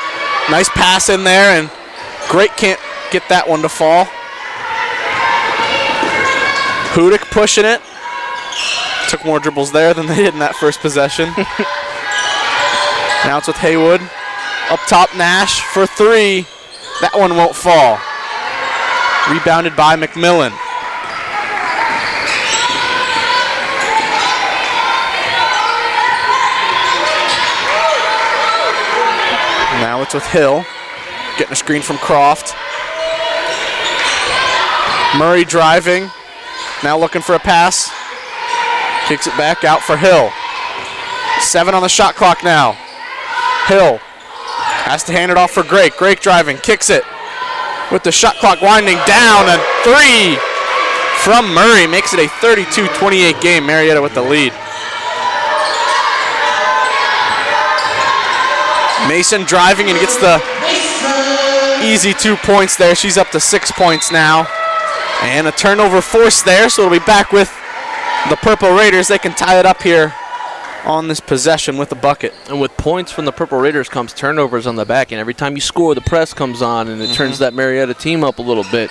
Nice pass in there, and Great can't get that one to fall. Hudick pushing it. Took more dribbles there than they did in that first possession. Now it's with Haywood. Up top, Nash for 3. That one won't fall. Rebounded by McMillan. Now it's with Hill. Getting a screen from Croft. Murray driving. Now looking for a pass. Kicks it back out for Hill. 7 on the shot clock now. Hill has to hand it off for Grake. Grake driving, kicks it. With the shot clock winding down, and 3 from Murray makes it a 32-28 game. Marietta with the lead. Mason driving and gets the easy 2 points there. She's up to 6 points now. And a turnover forced there, so it'll be back with the Purple Raiders. They can tie it up here on this possession with a bucket. And with points from the Purple Raiders comes turnovers on the back, and every time you score, the press comes on, and it turns that Marietta team up a little bit.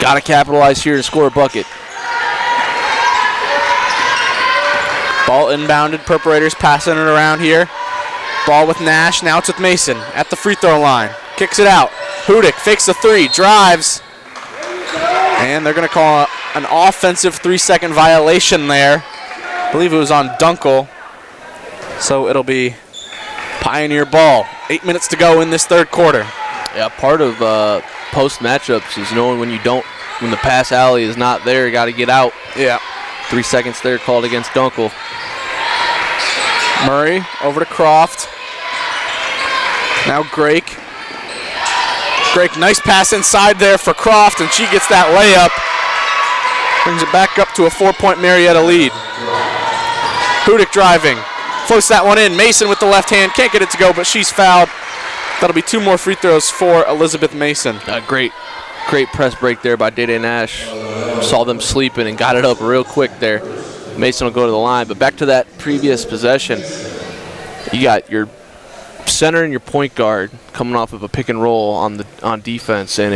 Got to capitalize here to score a bucket. Ball inbounded. Purple Raiders passing it around here. Ball with Nash. Now it's with Mason at the free throw line. Kicks it out. Hudick fakes the 3, drives. And they're going to call an offensive 3-second violation there. I believe it was on Dunkel. So it'll be Pioneer ball. 8 minutes to go in this third quarter. Yeah, part of post matchups is knowing when the pass alley is not there, you got to get out. Yeah. 3 seconds there called against Dunkel. Murray over to Croft. Now Grake. Grake, nice pass inside there for Croft, and she gets that layup. Brings it back up to a 4-point Marietta lead. Hudick driving. Floats that one in. Mason with the left hand. Can't get it to go, but she's fouled. That'll be 2 more free throws for Elizabeth Mason. Great press break there by Dede Nash. Saw them sleeping and got it up real quick there. Mason will go to the line. But back to that previous possession, you got your center and your point guard coming off of a pick and roll on defense, and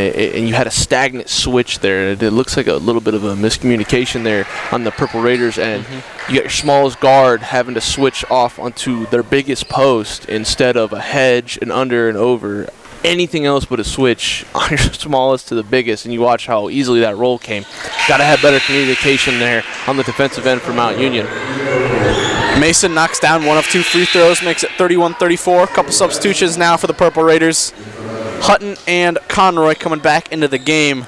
you had a stagnant switch there. It looks like a little bit of a miscommunication there on the Purple Raiders, and you got your smallest guard having to switch off onto their biggest post instead of a hedge and under and over. Anything else but a switch on your smallest to the biggest, and you watch how easily that roll came. Got to have better communication there on the defensive end for Mount Union. Mason knocks down 1 of 2 free throws, makes it 31-34. Couple substitutions now for the Purple Raiders. Hutton and Conroy coming back into the game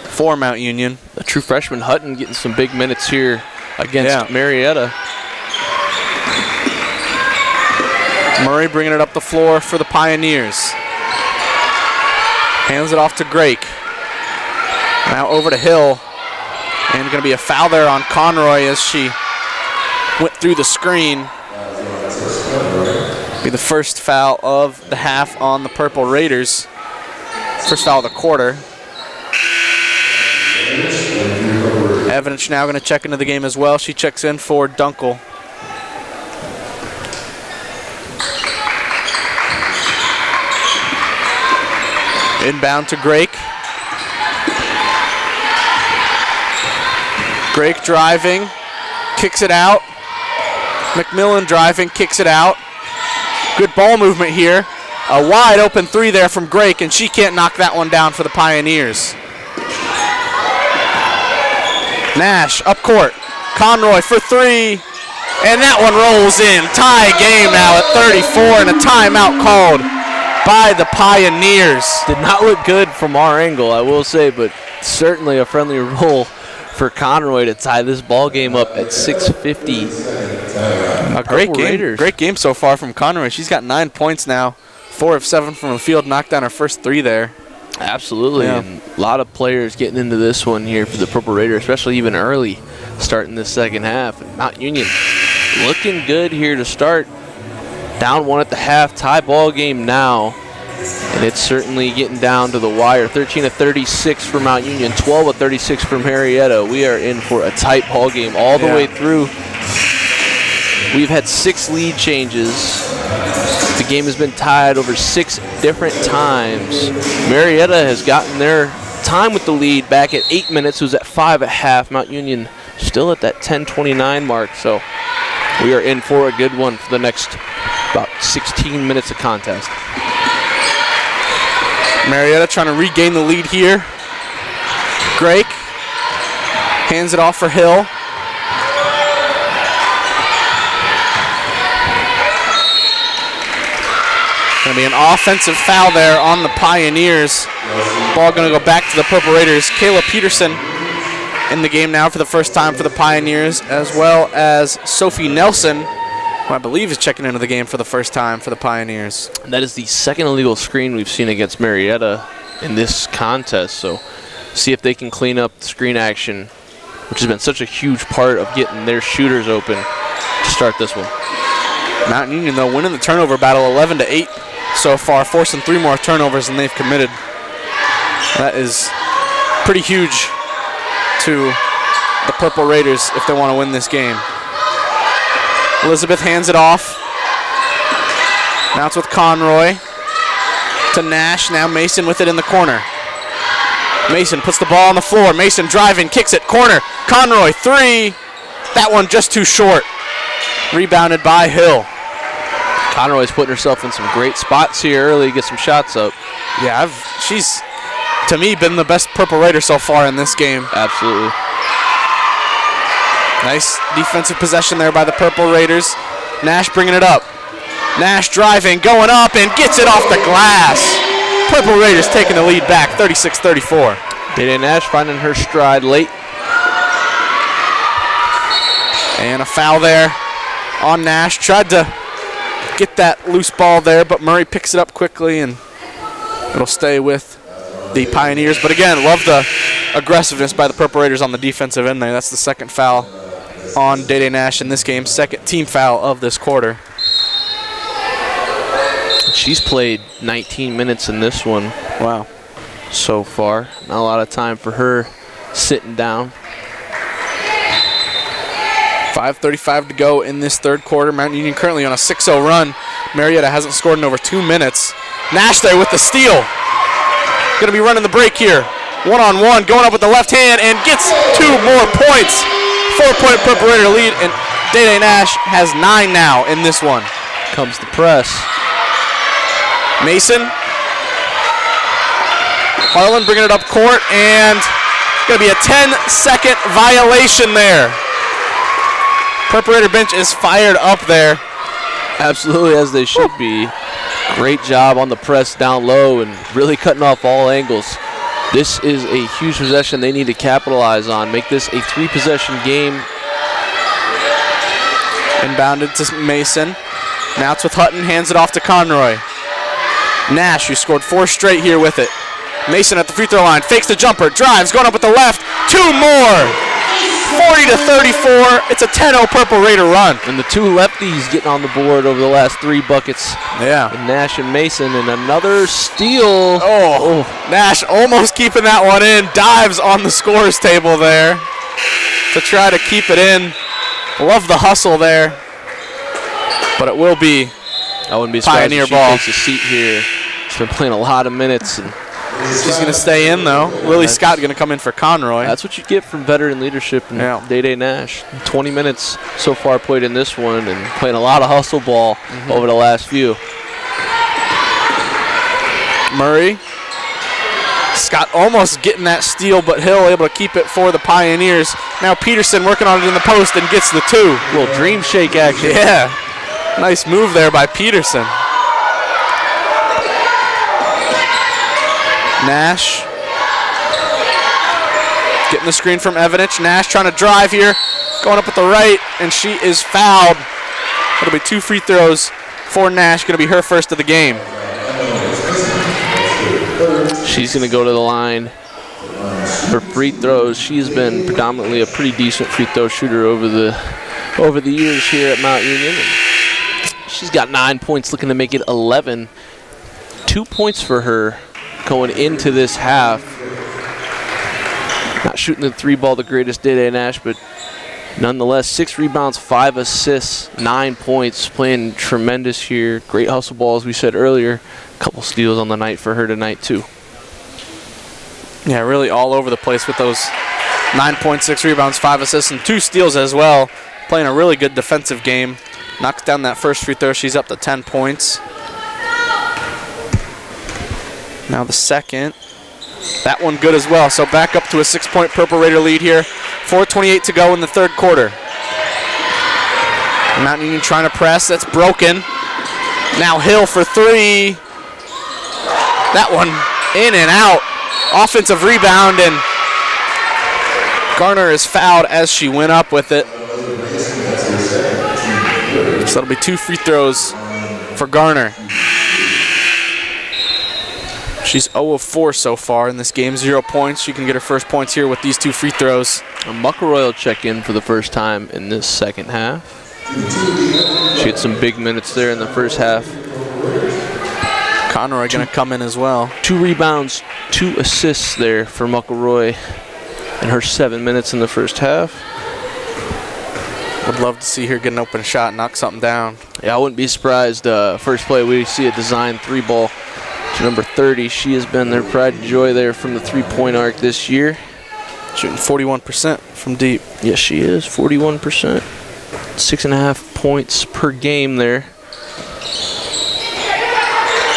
for Mount Union. A true freshman, Hutton, getting some big minutes here against Marietta. Murray bringing it up the floor for the Pioneers. Hands it off to Grake. Now over to Hill. And going to be a foul there on Conroy as she went through the screen. Be the first foul of the half on the Purple Raiders. First foul of the quarter. Evidence now going to check into the game as well. She checks in for Dunkel. Inbound to Grake. Grake driving, kicks it out. McMillan driving, kicks it out. Good ball movement here. A wide open 3 there from Grake, and she can't knock that one down for the Pioneers. Nash up court. Conroy for 3, and that one rolls in. Tie game now at 34, and a timeout called by the Pioneers. Did not look good from our angle, I will say, but certainly a friendly roll for Conroy to tie this ball game up at 6:50. A great game. Great game so far from Conroy. She's got 9 points now, 4 of 7 from the field, knocked down her first 3 there. Absolutely, and a lot of players getting into this one here for the Purple Raiders, especially even early, starting this second half. Mount Union looking good here to start. Down 1 at the half, tie ball game now, and it's certainly getting down to the wire. 13-36 for Mount Union, 12-36 for Marietta. We are in for a tight ball game all the way through. We've had 6 lead changes. The game has been tied over 6 different times. Marietta has gotten their time with the lead back at 8 minutes. It was at 5 at half. Mount Union still at that 10:29 mark, so we are in for a good one for the next about 16 minutes of contest. Marietta trying to regain the lead here. Grake hands it off for Hill. Going to be an offensive foul there on the Pioneers. Ball going to go back to the Purple Raiders. Kayla Peterson in the game now for the first time for the Pioneers, as well as Sophie Nelson, who I believe is checking into the game for the first time for the Pioneers. That is the second illegal screen we've seen against Marietta in this contest, so see if they can clean up the screen action, which has been such a huge part of getting their shooters open to start this one. Mount Union, though, winning the turnover battle 11-8 so far, forcing 3 more turnovers than they've committed. That is pretty huge to the Purple Raiders if they want to win this game. Elizabeth hands it off. Now it's with Conroy to Nash. Now Mason with it in the corner. Mason puts the ball on the floor. Mason driving, kicks it, corner. Conroy, 3. That one just too short. Rebounded by Hill. Conroy's putting herself in some great spots here early to get some shots up. Yeah, she's, to me, been the best Purple Raider so far in this game. Absolutely. Nice defensive possession there by the Purple Raiders. Nash bringing it up. Nash driving, going up, and gets it off the glass. Purple Raiders taking the lead back, 36-34. Dede Nash finding her stride late. And a foul there on Nash. Tried to get that loose ball there, but Murray picks it up quickly, and it'll stay with the Pioneers. But again, love the aggressiveness by the Purple Raiders on the defensive end there. That's the second foul on Day Nash in this game. Second team foul of this quarter. She's played 19 minutes in this one. Wow. So far. Not a lot of time for her sitting down. 5:35 to go in this third quarter. Mount Union currently on a 6-0 run. Marietta hasn't scored in over 2 minutes. Nash there with the steal. Going to be running the break here. One-on-one, going up with the left hand and gets 2 more points. 4-point Purple Raider lead, and Day Nash has 9 now in this one. Comes the press. Mason. Harlan bringing it up court, and going to be a 10-second violation there. Purple Raider bench is fired up there. Absolutely, as they should be. Great job on the press down low and really cutting off all angles. This is a huge possession they need to capitalize on. Make this a 3-possession game. Inbounded to Mason. Now it's with Hutton, hands it off to Conroy. Nash, who scored 4 straight here with it. Mason at the free throw line, fakes the jumper, drives, going up with the left, 2 more. 40-34, it's a 10-0 Purple Raider run. And the 2 lefties getting on the board over the last 3 buckets. Yeah. And Nash and Mason, and another steal. Oh, Nash almost keeping that one in. Dives on the scores table there to try to keep it in. Love the hustle there. But it will be I wouldn't be surprised Pioneer if she ball. takes a seat here. She's been playing a lot of minutes. And she's going to stay in, though. Lily Scott going to come in for Conroy. that's what you get from veteran leadership and Day Nash. 20 minutes so far played in this one and playing a lot of hustle ball over the last few. Murray. Scott almost getting that steal, but Hill able to keep it for the Pioneers. Now Peterson working on it in the post and gets the 2. Little dream shake action. Yeah. Nice move there by Peterson. Nash getting the screen from Evanich. Nash trying to drive here, going up with the right, and she is fouled. It'll be 2 free throws for Nash. Going to be her first of the game. She's going to go to the line for free throws. She's been predominantly a pretty decent free throw shooter over the years here at Mount Union. She's got 9 points, looking to make it 11. 2 points for her going into this half. Not shooting the 3 ball the greatest Day Nash, but nonetheless, 6 rebounds, 5 assists, 9 points, playing tremendous here. Great hustle ball, as we said earlier. A couple steals on the night for her tonight, too. Yeah, really all over the place with those 9.6 rebounds, 5 assists, and 2 steals as well. Playing a really good defensive game. Knocks down that first free throw. She's up to 10 points. Now the second. That one good as well. So back up to a 6-point Purple Raider lead here. 4:28 to go in the third quarter. Mount Union trying to press. That's broken. Now Hill for 3. That one in and out. Offensive rebound, and Garner is fouled as she went up with it. So that'll be 2 free throws for Garner. She's 0 of 4 so far in this game, 0 points. She can get her first points here with these 2 free throws. McElroy will check in for the first time in this second half. She had some big minutes there in the first half. Conroy going to come in as well. 2 rebounds, 2 assists there for McElroy in her 7 minutes in the first half. Would love to see her get an open shot and knock something down. Yeah, I wouldn't be surprised. First play, we see a design 3 ball to number 30. She has been their pride and joy there from the 3-point arc this year. Shooting 41% from deep. Yes, she is, 41%. 6.5 points per game there.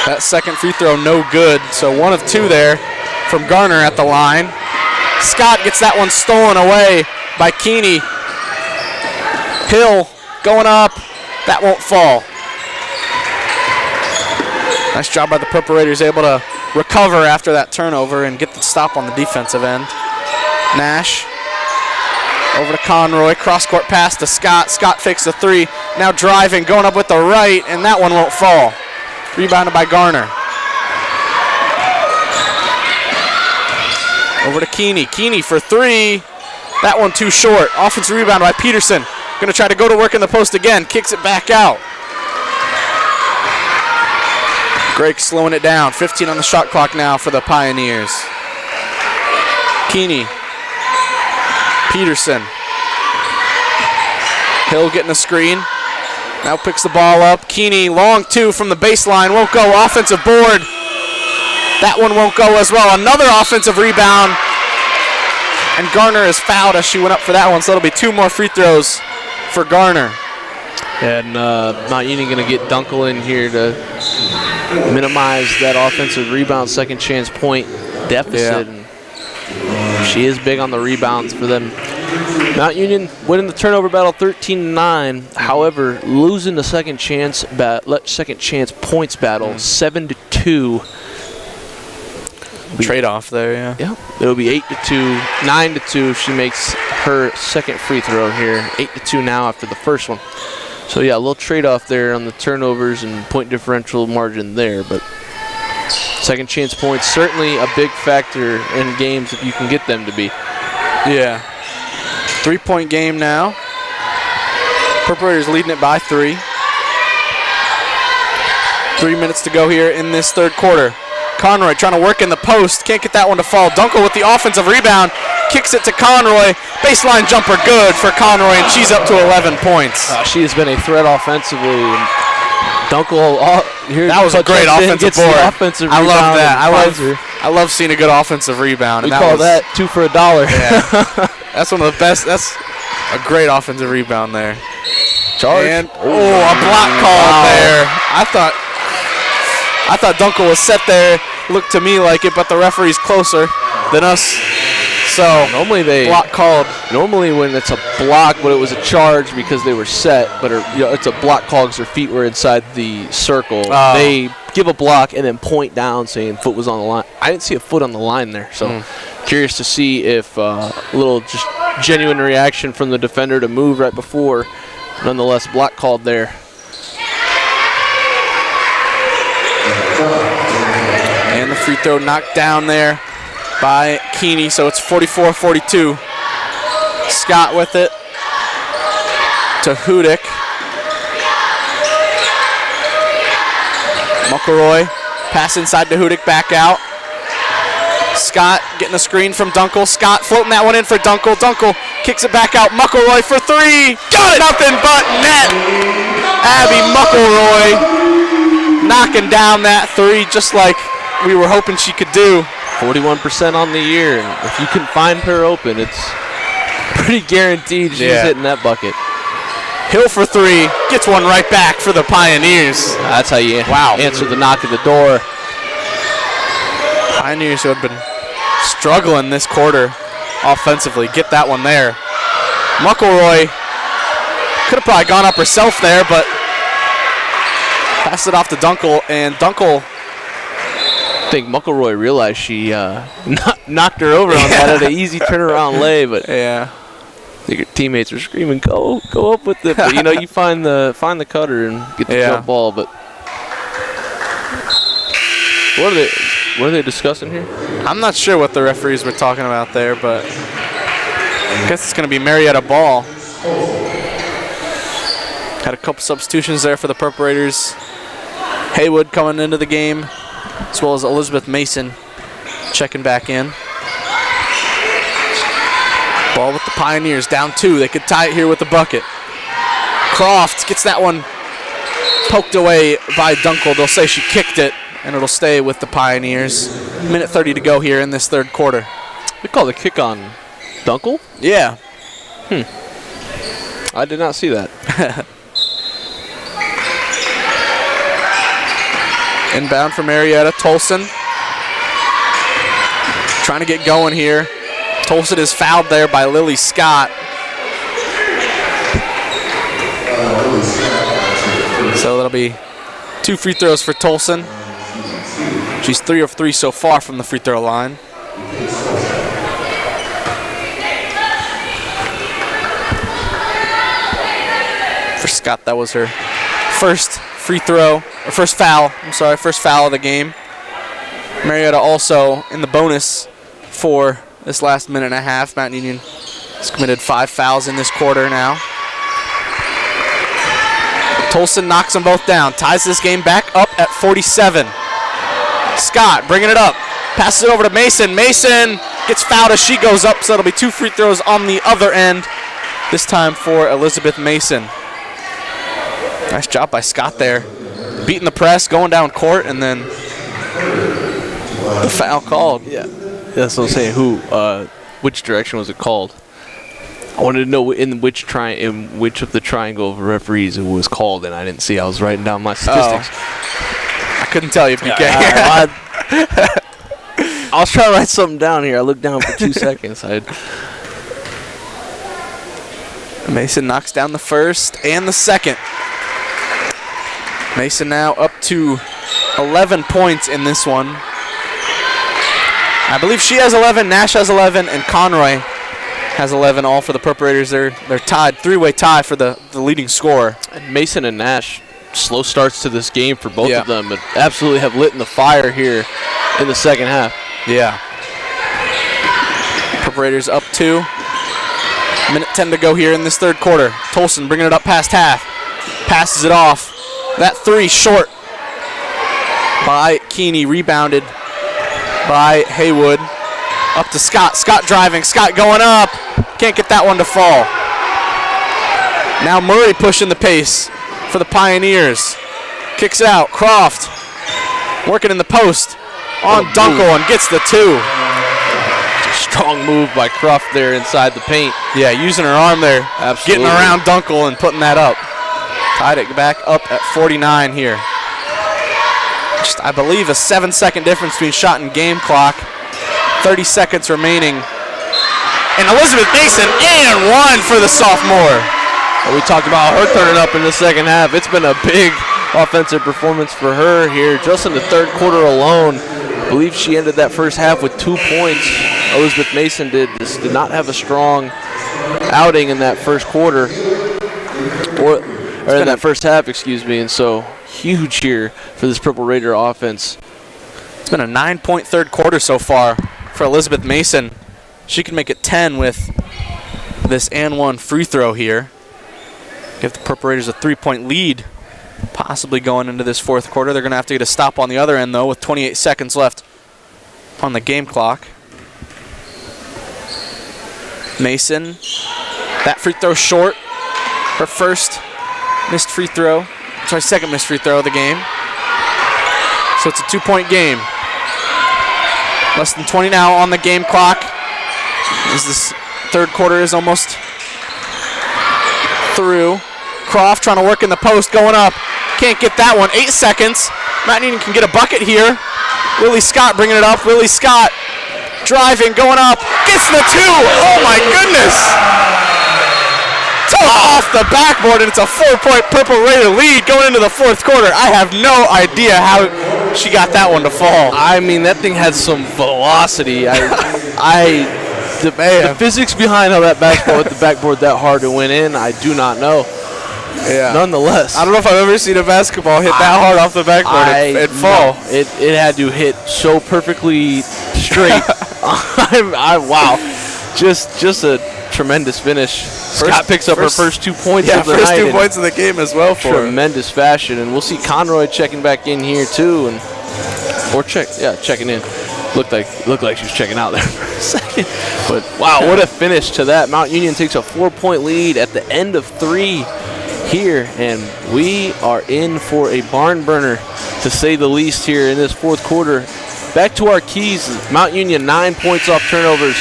That second free throw no good, so 1 of 2 there from Garner at the line. Scott gets that one stolen away by Keeney. Hill going up, that won't fall. Nice job by the Purple Raiders, able to recover after that turnover and get the stop on the defensive end. Nash Over to Conroy, cross-court pass to Scott. Scott fakes the three, now driving, going up with the right, and that one won't fall. Rebounded by Garner. Over to Keeney. Keeney for three. That one too short. Offensive rebound by Peterson. Going to try to go to work in the post again. Kicks it back out. Greg slowing it down. 15 on the shot clock now for the Pioneers. Keeney. Peterson. Hill getting a screen. Now picks the ball up. Keeney, long two from the baseline. Won't go. Offensive board. That one won't go as well. Another offensive rebound. And Garner is fouled as she went up for that one, so that'll be two more free throws for Garner. And Mount Union going to get Dunkel in here to minimize that offensive rebound, second chance point deficit. Yeah. She is big on the rebounds for them. Mount Union winning the turnover battle 13-9. However, losing the second chance points battle 7-2. Trade-off there, yeah. Yeah, it'll be 8-2, 9-2 if she makes her second free throw here. 8-2 now after the first one. So yeah, a little trade-off there on the turnovers and point differential margin there, but second chance points certainly a big factor in games if you can get them to be. Yeah. 3-point game now. Purple Raiders leading it by 3. 3 minutes to go here in this third quarter. Conroy trying to work in the post. Can't get that one to fall. Dunkel with the offensive rebound. Kicks it to Conroy. Baseline jumper good for Conroy, and she's up to 11 points. She has been a threat offensively. Dunkel, that was a great offensive board. I love that. I love seeing a good offensive rebound. We call that 2 for $1. Yeah. That's one of the best. That's a great offensive rebound there. Charge. And, a block call there. I thought Dunkel was set there. Looked to me like it, but the referee's closer than us. So normally they block called. Normally when it's a block, but it was a charge because they were set, but it's a block call because their feet were inside the circle. They give a block and then point down saying foot was on the line. I didn't see a foot on the line there, so curious to see if a little just genuine reaction from the defender to move right before. Nonetheless, block called there. And the free throw knocked down there by Keeney, so it's 44-42. Scott with it to Hudick. McElroy, pass inside to Hudick, back out. Scott getting a screen from Dunkel. Scott floating that one in for Dunkel. Dunkel kicks it back out. McElroy for three. Got it! Nothing but net. Abby McElroy knocking down that three just like we were hoping she could do. 41% on the year. If you can find her open, it's pretty guaranteed she's hitting that bucket. Hill for three. Gets one right back for the Pioneers. That's how you answer the knock at the door. Pioneers who have been struggling this quarter offensively. Get that one there. McElroy could have probably gone up herself there, but passed it off to Dunkel, and Dunkel. I think McElroy realized she knocked her over on that at an easy turnaround lay, but I think her teammates are screaming, "Go up with it!" But you find the cutter and get the jump ball. But what are they discussing here? I'm not sure what the referees were talking about there, but I guess it's going to be Marietta ball. Had a couple substitutions there for the Purple Raiders. Haywood coming into the game, as well as Elizabeth Mason checking back in. Ball with the Pioneers, down 2. They could tie it here with the bucket. Croft gets that one poked away by Dunkel. They'll say she kicked it, and it'll stay with the Pioneers. Minute 30 to go here in this third quarter. They call the kick on Dunkel? Yeah. I did not see that. Inbound for Marietta. Tolson trying to get going here. Tolson is fouled there by Lily Scott. So that'll be 2 free throws for Tolson. She's 3 of 3 so far from the free throw line. Scott, that was her first free throw, or first foul of the game. Marietta also in the bonus for this last minute and a half. Mount Union has committed 5 fouls in this quarter now. Tolson knocks them both down, ties this game back up at 47. Scott bringing it up, passes it over to Mason. Mason gets fouled as she goes up, so it'll be 2 free throws on the other end, this time for Elizabeth Mason. Nice job by Scott there. Beating the press, going down court, and then the foul called. Yeah, that's what I'm saying. Which direction was it called? I wanted to know in which of the triangle of referees it was called, and I didn't see. I was writing down my statistics. I couldn't tell you, PK. I was trying to write something down here. I looked down for 2 seconds. Mason knocks down the first and the second. Mason now up to 11 points in this one. I believe she has 11, Nash has 11, and Conroy has 11, all for the Purple Raiders. They're tied, 3-way tie for the leading scorer. And Mason and Nash, slow starts to this game for both of them, but absolutely have lit in the fire here in the second half. Yeah. Purple Raiders up 2. Minute 10 to go here in this third quarter. Tolson bringing it up past half. Passes it off. That 3 short by Keeney, rebounded by Haywood. Up to Scott. Scott driving. Scott going up. Can't get that one to fall. Now Murray pushing the pace for the Pioneers. Kicks out. Croft working in the post on Dunkel and gets the 2. Strong move by Croft there inside the paint. Yeah, using her arm there. Absolutely. Getting around Dunkel and putting that up. Tied it back up at 49 here. Just, I believe, a 7-second difference between shot and game clock. 30 seconds remaining. And Elizabeth Mason and 1 for the sophomore. Well, we talked about her turning up in the second half. It's been a big offensive performance for her here just in the third quarter alone. I believe she ended that first half with 2 points. Elizabeth Mason did not have a strong outing in that first quarter. Or in that first half, excuse me, and so huge here for this Purple Raider offense. It's been a 9-point third quarter so far for Elizabeth Mason. She can make it 10 with this and 1 free throw here. Give the Purple Raiders a 3-point lead, possibly going into this fourth quarter. They're going to have to get a stop on the other end, though, with 28 seconds left on the game clock. Mason, that free throw short. Her first missed free throw. Sorry, second missed free throw of the game. So it's a 2-point game. Less than 20 now on the game clock, as this third quarter is almost through. Croft trying to work in the post, going up. Can't get that one. 8 seconds. Mount Union can get a bucket here. Willie Scott bringing it up. Willie Scott driving, going up. Gets the 2. Oh, my goodness. Off the backboard, and it's a 4-point Purple Raider lead going into the fourth quarter. I have no idea how she got that one to fall. I mean, that thing had some velocity. The physics behind how that basketball hit the backboard that hard to win in, I do not know. Yeah. Nonetheless, I don't know if I've ever seen a basketball hit that hard off the backboard and fall. No, it had to hit so perfectly straight. Wow, just a tremendous finish. Scott picks up her first 2 points of the night. First 2 points of the game as well for tremendous fashion, and we'll see Conroy checking back in here too, checking in. Looked like she was checking out there for a second, but wow, what a finish to that! Mount Union takes a 4-point lead at the end of 3 here, and we are in for a barn burner, to say the least, here in this fourth quarter. Back to our keys: Mount Union 9 points off turnovers,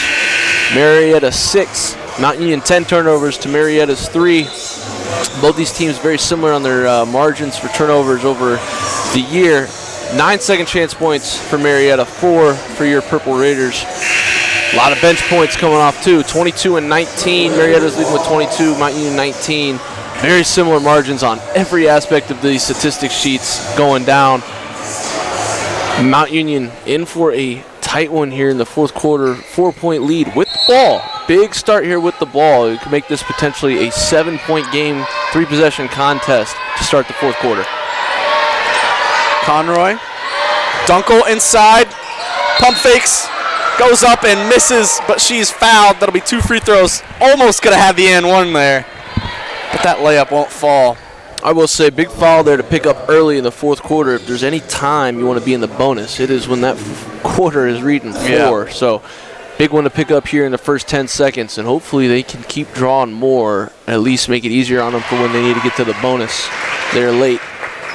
Marietta 6. Mount Union 10 turnovers to Marietta's 3. Both these teams very similar on their margins for turnovers over the year. 9 second chance points for Marietta, 4 for your Purple Raiders. A lot of bench points coming off too. 22 and 19. Marietta's leading with 22, Mount Union 19. Very similar margins on every aspect of the statistics sheets going down. Mount Union in for a tight one here in the fourth quarter. 4-point lead with the ball. big start here with the ball. It could make this potentially a 7-point game, 3-possession contest to start the fourth quarter. Conroy, Dunkel inside, pump fakes, goes up and misses, but she's fouled. That'll be 2 free throws. Almost could have had the and one there, but that layup won't fall. I will say, big foul there to pick up early in the fourth quarter. If there's any time you want to be in the bonus, it is when that quarter is reading 4. Yeah. So big one to pick up here in the first 10 seconds, and hopefully they can keep drawing more, at least make it easier on them for when they need to get to the bonus. They're late.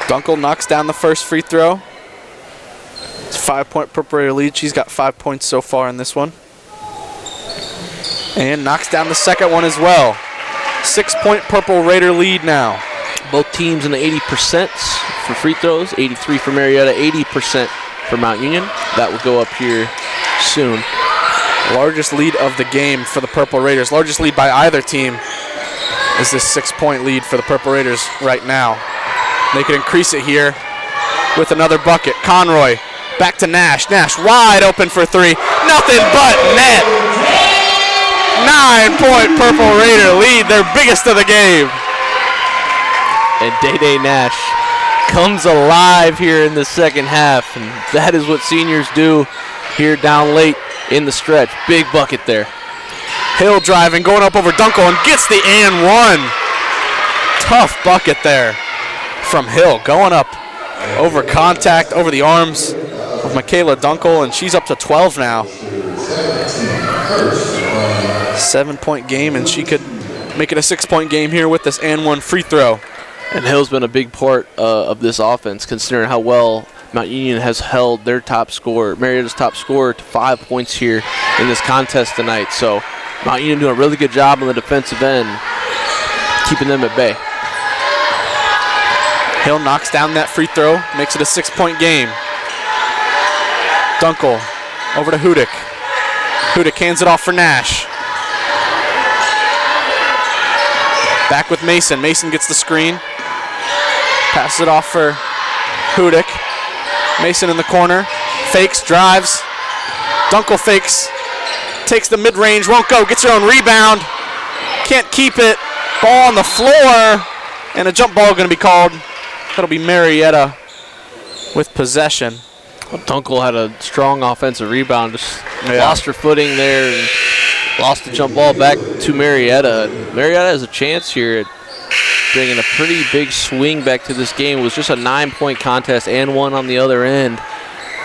Dunkel knocks down the first free throw. It's a 5-point Purple Raider lead. She's got 5 points so far in this one. And knocks down the second one as well. 6-point Purple Raider lead now. Both teams in the 80% for free throws. 83 for Marietta, 80% for Mount Union. That will go up here soon. Largest lead of the game for the Purple Raiders. Largest lead by either team is this 6-point lead for the Purple Raiders right now. They could increase it here with another bucket. Conroy back to Nash. Nash wide open for 3. Nothing but net. 9-point Purple Raider lead, their biggest of the game. And Day Nash comes alive here in the second half, and that is what seniors do here down late in the stretch. Big bucket there. Hill driving, going up over Dunkel, and gets the and one. Tough bucket there from Hill, going up over contact, over the arms of Michaela Dunkel, and she's up to 12 now. 7-point game, and she could make it a 6-point game here with this and one free throw. And Hill's been a big part of this offense, considering how well Mount Union has held their top scorer, Marietta's top scorer, to 5 points here in this contest tonight. So Mount Union doing a really good job on the defensive end, keeping them at bay. Hill knocks down that free throw, makes it a 6-point game. Dunkel over to Hudick. Hudick hands it off for Nash. Back with Mason. Mason gets the screen. Passes it off for Hudick. Mason in the corner. Fakes, drives. Dunkel fakes. Takes the mid-range, won't go. Gets her own rebound. Can't keep it. Ball on the floor. And a jump ball going to be called. That'll be Marietta with possession. Well, Dunkel had a strong offensive rebound. Just lost her footing there and lost the jump ball back to Marietta. Marietta has a chance here at bringing a pretty big swing back to this game. It was just a 9-point contest and one on the other end.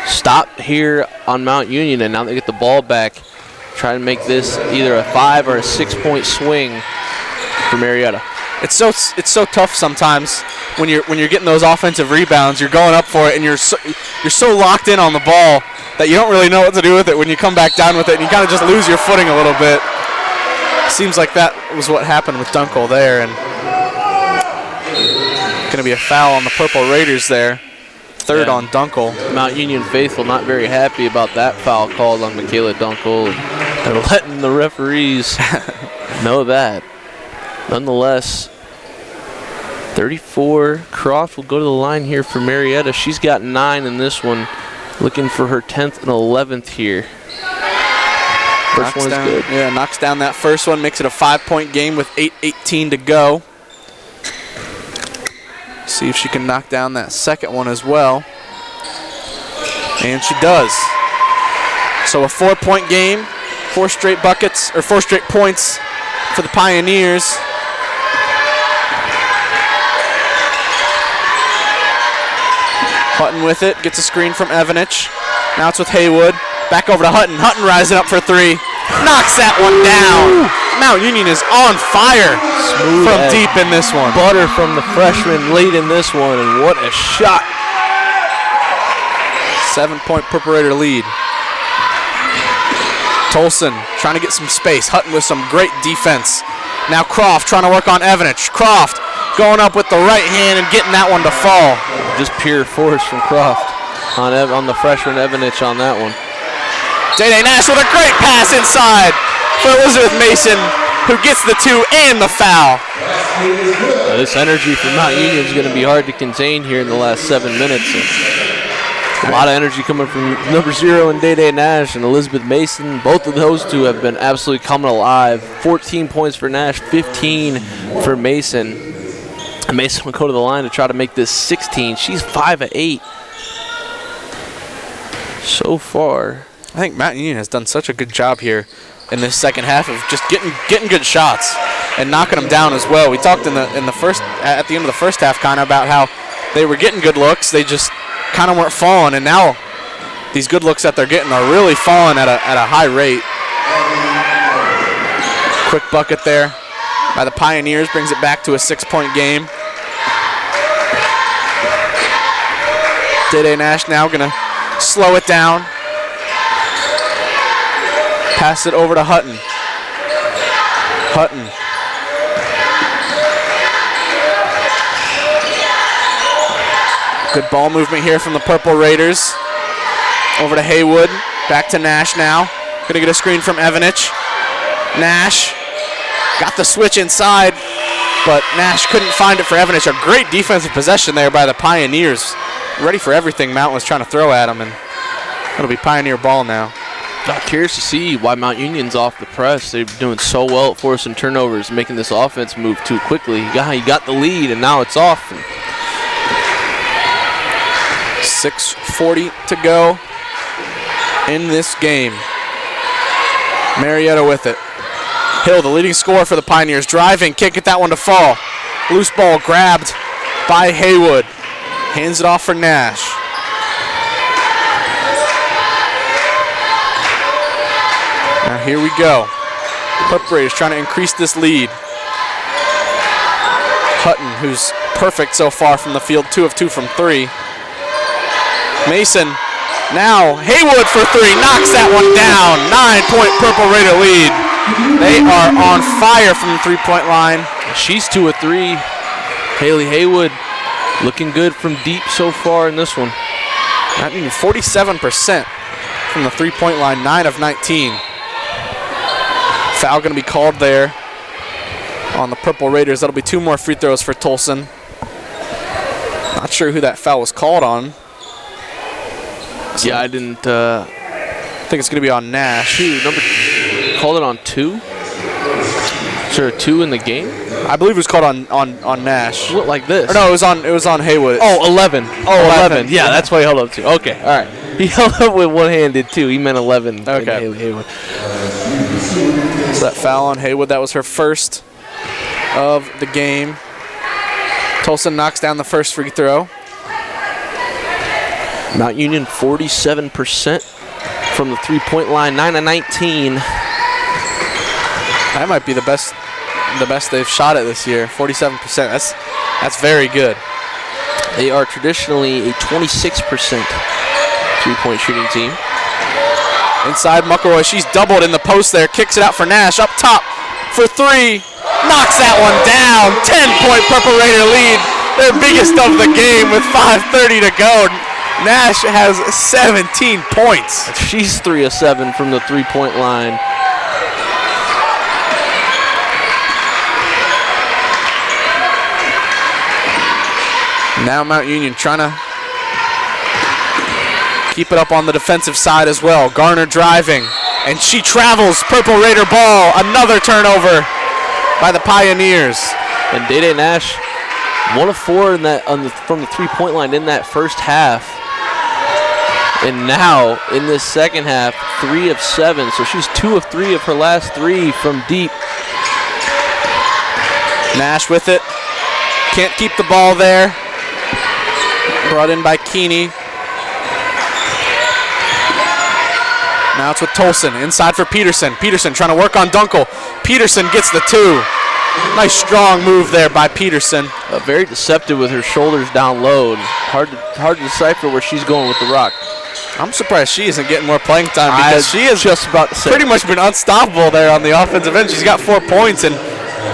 Stop here on Mount Union, and now they get the ball back. Try to make this either a 5 or a 6-point swing for Marietta. It's so tough sometimes when you're getting those offensive rebounds. You're going up for it, and you're so locked in on the ball that you don't really know what to do with it when you come back down with it, and you kind of just lose your footing a little bit. Seems like that was what happened with Dunkel there, and going to be a foul on the Purple Raiders there. Third on Dunkel. Mount Union faithful not very happy about that foul called on Michaela Dunkel. They're letting the referees know that. Nonetheless, 34. Croft will go to the line here for Marietta. She's got 9 in this one, looking for her 10th and 11th here. First one is good. Yeah, knocks down that first one, makes it a 5-point game with 8:18 to go. See if she can knock down that second one as well. And she does. So a 4-point game, 4 straight buckets, or 4 straight points for the Pioneers. Hutton with it, gets a screen from Evanich. Now it's with Haywood. Back over to Hutton. Hutton rising up for 3. Knocks that one down. Mount Union is on fire from deep in this one. Butter from the freshman late in this one, and what a shot. 7-point Purple Raider lead. Tolson trying to get some space. Hutton with some great defense. Now Croft trying to work on Evanich. Croft going up with the right hand and getting that one to fall. Just pure force from Croft on the freshman Evanich on that one. Day Nash with a great pass inside for Elizabeth Mason, who gets the 2 and the foul. This energy from Mount Union is going to be hard to contain here in the last 7 minutes. A lot of energy coming from number 0 and Day Nash and Elizabeth Mason. Both of those two have been absolutely coming alive. 14 points for Nash, 15 for Mason. And Mason will go to the line to try to make this 16. She's 5 of 8 so far. I think Mount Union has done such a good job here in this second half of just getting good shots and knocking them down as well. We talked at the end of the first half kind of about how they were getting good looks. They just kind of weren't falling, and now these good looks that they're getting are really falling at a high rate. Quick bucket there by the Pioneers brings it back to a 6-point game. Day Nash now gonna slow it down. Pass it over to Hutton. Hutton. Good ball movement here from the Purple Raiders. Over to Haywood. Back to Nash now. Gonna get a screen from Evanich. Nash got the switch inside, but Nash couldn't find it for Evanich. A great defensive possession there by the Pioneers. Ready for everything Mount was trying to throw at them, and it'll be Pioneer ball now. I'm curious to see why Mount Union's off the press. They're doing so well at forcing turnovers, making this offense move too quickly. You got the lead, and now it's off. 6:40 to go in this game. Marietta with it. Hill, the leading scorer for the Pioneers, driving, can't get that one to fall. Loose ball grabbed by Haywood. Hands it off for Nash. Now here we go. Purple Raiders trying to increase this lead. Hutton, who's perfect so far from the field, 2 of 2 from 3. Mason, now Haywood for 3, knocks that one down. 9-point Purple Raider lead. They are on fire from the 3-point line. She's 2 of 3. Haley Haywood looking good from deep so far in this one. I mean, 47% from the 3-point line, 9 of 19. Foul going to be called there on the Purple Raiders. That'll be 2 more free throws for Tolson. Not sure who that foul was called on. Yeah, I didn't. I think it's going to be on Nash. Called it on 2? Is there a 2 in the game? I believe it was called on Nash. What, like this? Or no, it was on Haywood. Oh, 11. Oh, 11. Yeah, that's why he held up 2. Okay, all right. He held up with one-handed too. He meant 11. Okay. Haywood. So that foul on Haywood, that was her first of the game. Tolson knocks down the first free throw. Mount Union 47% from the 3-point line, 9 of 19. That might be the best they've shot it this year. 47%. That's very good. They are traditionally a 26% 3-point shooting team. Inside McElroy, she's doubled in the post there. Kicks it out for Nash up top for 3. Knocks that one down. 10-point Purple Raider lead. Their biggest of the game with 5:30 to go. Nash has 17 points. She's 3 of 7 from the 3-point line. Now Mount Union trying to keep it up on the defensive side as well. Garner driving, and she travels. Purple Raider ball. Another turnover by the Pioneers. And Day Nash, 1 of 4 in that from the 3-point line in that first half. And now in this second half, 3 of 7. So she's 2 of 3 of her last 3 from deep. Nash with it. Can't keep the ball there. Brought in by Keeney. Now it's with Tolson. Inside for Peterson. Peterson trying to work on Dunkel. Peterson gets the 2. Nice strong move there by Peterson. Very deceptive with her shoulders down low. And hard to decipher where she's going with the rock. I'm surprised she isn't getting more playing time because she is just about to say pretty much been unstoppable there on the offensive end. She's got 4 points, and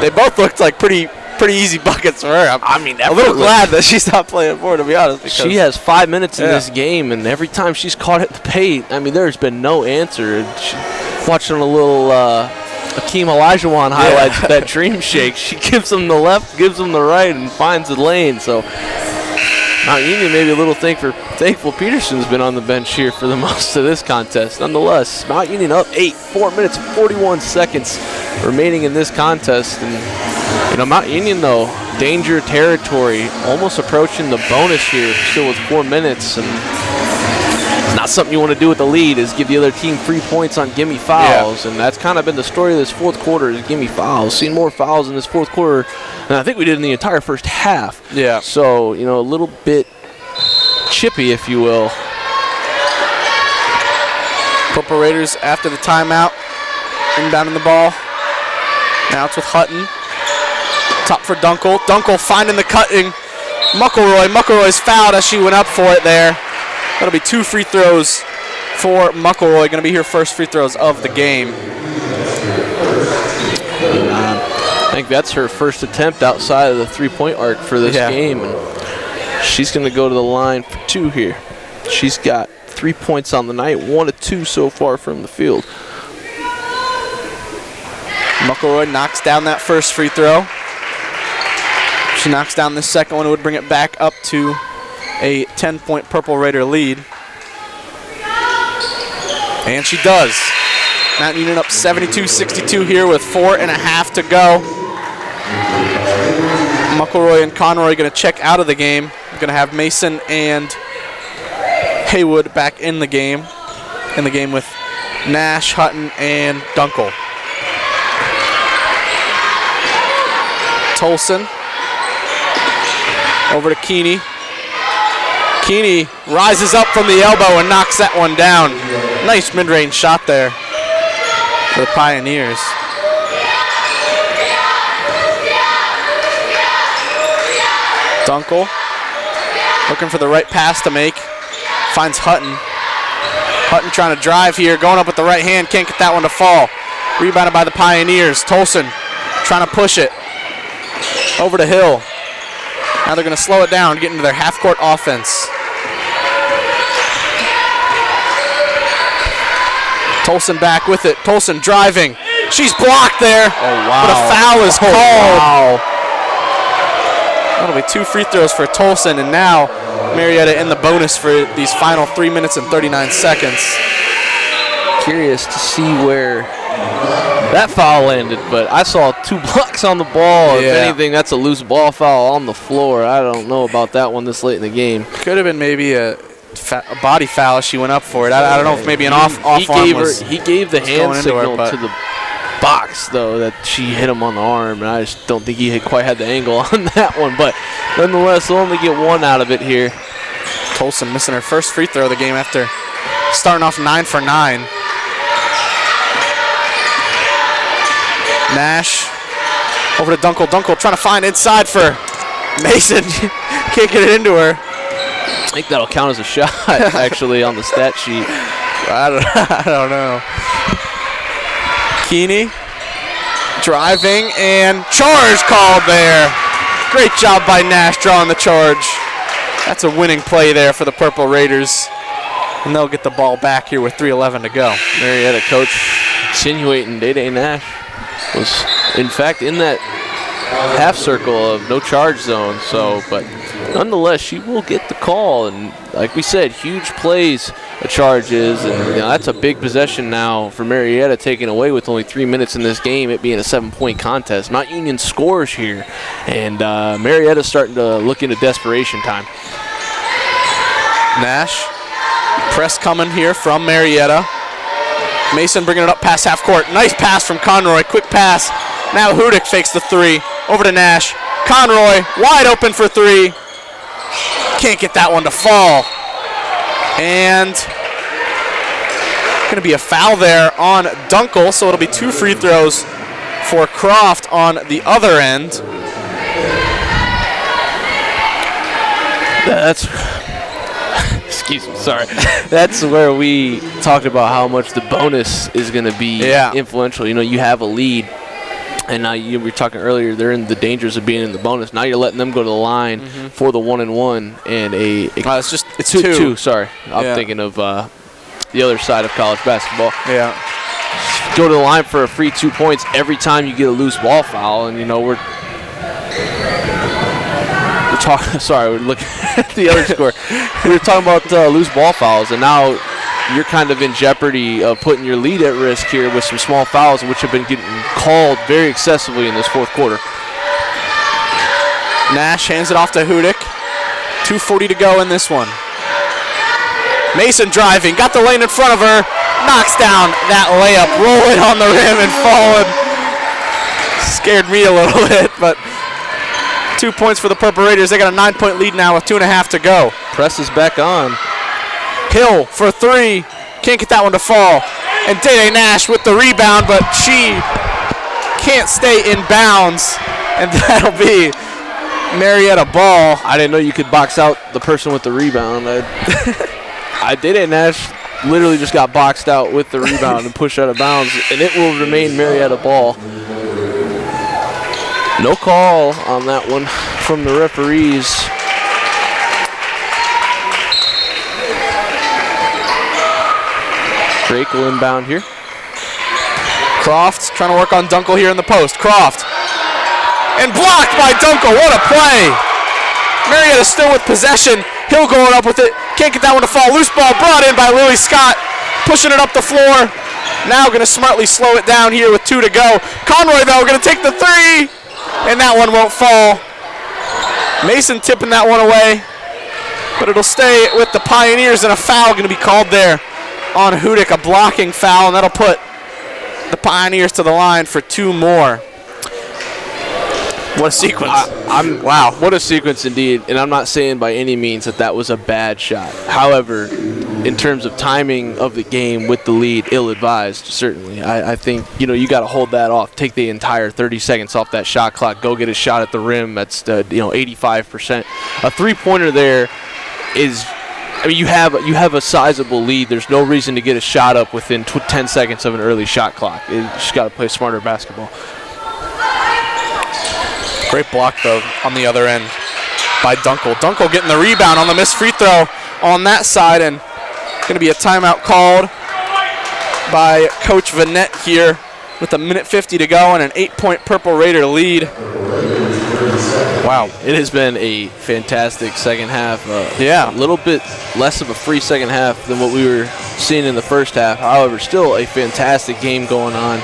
they both looked like pretty easy buckets for her. I'm a little glad that she's not playing more, to be honest. She has 5 minutes in this game, and every time she's caught at the paint, I mean, there's been no answer. Watching a little Akeem Olajuwon highlights that dream shake. She gives him the left, gives him the right, and finds the lane. So Mount Union maybe a little thankful Peterson's been on the bench here for the most of this contest. Nonetheless, Mount Union up 8, 4 minutes and 41 seconds remaining in this contest. And Mount Union though, danger territory, almost approaching the bonus here, still with 4 minutes. And it's not something you want to do with the lead, is give the other team free points on gimme fouls. And that's kind of been the story of this fourth quarter, is gimme fouls. Seen more fouls in this fourth quarter than I think we did in the entire first half. Yeah. So, a little bit chippy, if you will. Purple Raiders after the timeout, inbounding the ball. Now it's with Hutton. Top for Dunkel. Dunkel finding the cutting. McElroy's fouled as she went up for it there. That'll be 2 free throws for McElroy. Going to be her first free throws of the game. I think that's her first attempt outside of the three-point arc for this game. And she's going to go to the line for 2 here. She's got 3 points on the night, 1 of 2 so far from the field. McElroy knocks down that first free throw. She knocks down the second one. It would bring it back up to a 10-point Purple Raider lead. And she does. Mount Union up 72-62 here with 4.5 to go. McElroy and Conroy going to check out of the game. Going to have Mason and Haywood back in the game. In the game with Nash, Hutton, and Dunkel. Tolson over to Keeney. Keeney rises up from the elbow and knocks that one down. Nice mid-range shot there for the Pioneers. Dunkel looking for the right pass to make. Finds Hutton. Hutton trying to drive here, going up with the right hand. Can't get that one to fall. Rebounded by the Pioneers. Tolson trying to push it. Over to Hill. Now they're going to slow it down, get into their half-court offense. Tolson back with it. Tolson driving. She's blocked there. Oh, wow. But a foul is called. Wow. That'll be 2 free throws for Tolson, and now Marietta in the bonus for these final 3 minutes and 39 seconds. Curious to see where that foul landed, but I saw 2 blocks on the ball. If anything, that's a loose ball foul on the floor. I don't know about that one this late in the game. Could have been maybe a body foul as she went up for it. I don't know if maybe an off arm was. He gave the hand signal to the box, though, that she hit him on the arm, and I just don't think he had quite had the angle on that one. But nonetheless, they'll only get 1 out of it here. Tolson missing her first free throw of the game after starting off 9 for 9. Nash over to Dunkel. Dunkel trying to find inside for Mason. Can't get it into her. I think that'll count as a shot, actually, on the stat sheet. I don't know. Keeney driving, and charge called there. Great job by Nash drawing the charge. That's a winning play there for the Purple Raiders. And they'll get the ball back here with 3:11 to go. Marietta coach insinuating Day-Day Nash was, in fact, in that half circle of no charge zone. So, but nonetheless, she will get the call. And like we said, huge plays a charge is. And that's a big possession now for Marietta, taken away with only 3 minutes in this game, it being a 7-point contest. Mount Union scores here. And Marietta's starting to look into desperation time. Nash, press coming here from Marietta. Mason bringing it up past half court. Nice pass from Conroy. Quick pass. Now Hudick fakes the 3. Over to Nash. Conroy wide open for 3. Can't get that one to fall. And going to be a foul there on Dunkel, so it'll be 2 free throws for Croft on the other end. That's excuse me, sorry. That's where we talked about how much the bonus is going to be influential. You have a lead, and now we were talking earlier, they're in the dangers of being in the bonus. Now you're letting them go to the line for the 1-and-1 and it's 2. Sorry, I'm thinking of the other side of college basketball. Yeah. Go to the line for a free 2 points every time you get a loose ball foul, and we're Sorry, we're looking at the other score. We were talking about loose ball fouls, and now you're kind of in jeopardy of putting your lead at risk here with some small fouls, which have been getting called very excessively in this fourth quarter. Nash hands it off to Hudick. 2:40 to go in this one. Mason driving, got the lane in front of her, knocks down that layup, rolling on the rim and falling. Scared me a little bit, but 2 points for the Purple Raiders. They got a 9-point lead now with 2.5 to go. Press is back on. Hill for three, can't get that one to fall. And Dede Nash with the rebound, but she can't stay in bounds, and that'll be Marietta ball. I didn't know you could box out the person with the rebound. I Dede Nash literally just got boxed out with the rebound and pushed out of bounds, and it will remain Marietta ball. No call on that one from the referees. Drake will inbound here. Croft trying to work on Dunkel here in the post. Croft. And blocked by Dunkel. What a play. Marietta still with possession. Hill going up with it. Can't get that one to fall. Loose ball brought in by Lily Scott. Pushing it up the floor. Now going to smartly slow it down here with 2 to go. Conroy, though, going to take the three. And that one won't fall. Mason tipping that one away. But it'll stay with the Pioneers, and a foul going to be called there on Hudick. A blocking foul, and that'll put the Pioneers to the line for 2 more. What a sequence. Wow. What a sequence indeed. And I'm not saying by any means that was a bad shot. However, in terms of timing of the game with the lead, ill-advised, certainly. I think, you got to hold that off. Take the entire 30 seconds off that shot clock. Go get a shot at the rim. That's, 85%. A three-pointer there is, you have a sizable lead. There's no reason to get a shot up within 10 seconds of an early shot clock. You just got to play smarter basketball. Great block, though, on the other end by Dunkel. Dunkel getting the rebound on the missed free throw on that side, and going to be a timeout called by Coach Vanette here with 1:50 to go and an 8-point Purple Raider lead. Wow, it has been a fantastic second half. Yeah. A little bit less of a free second half than what we were seeing in the first half. However, still a fantastic game going on.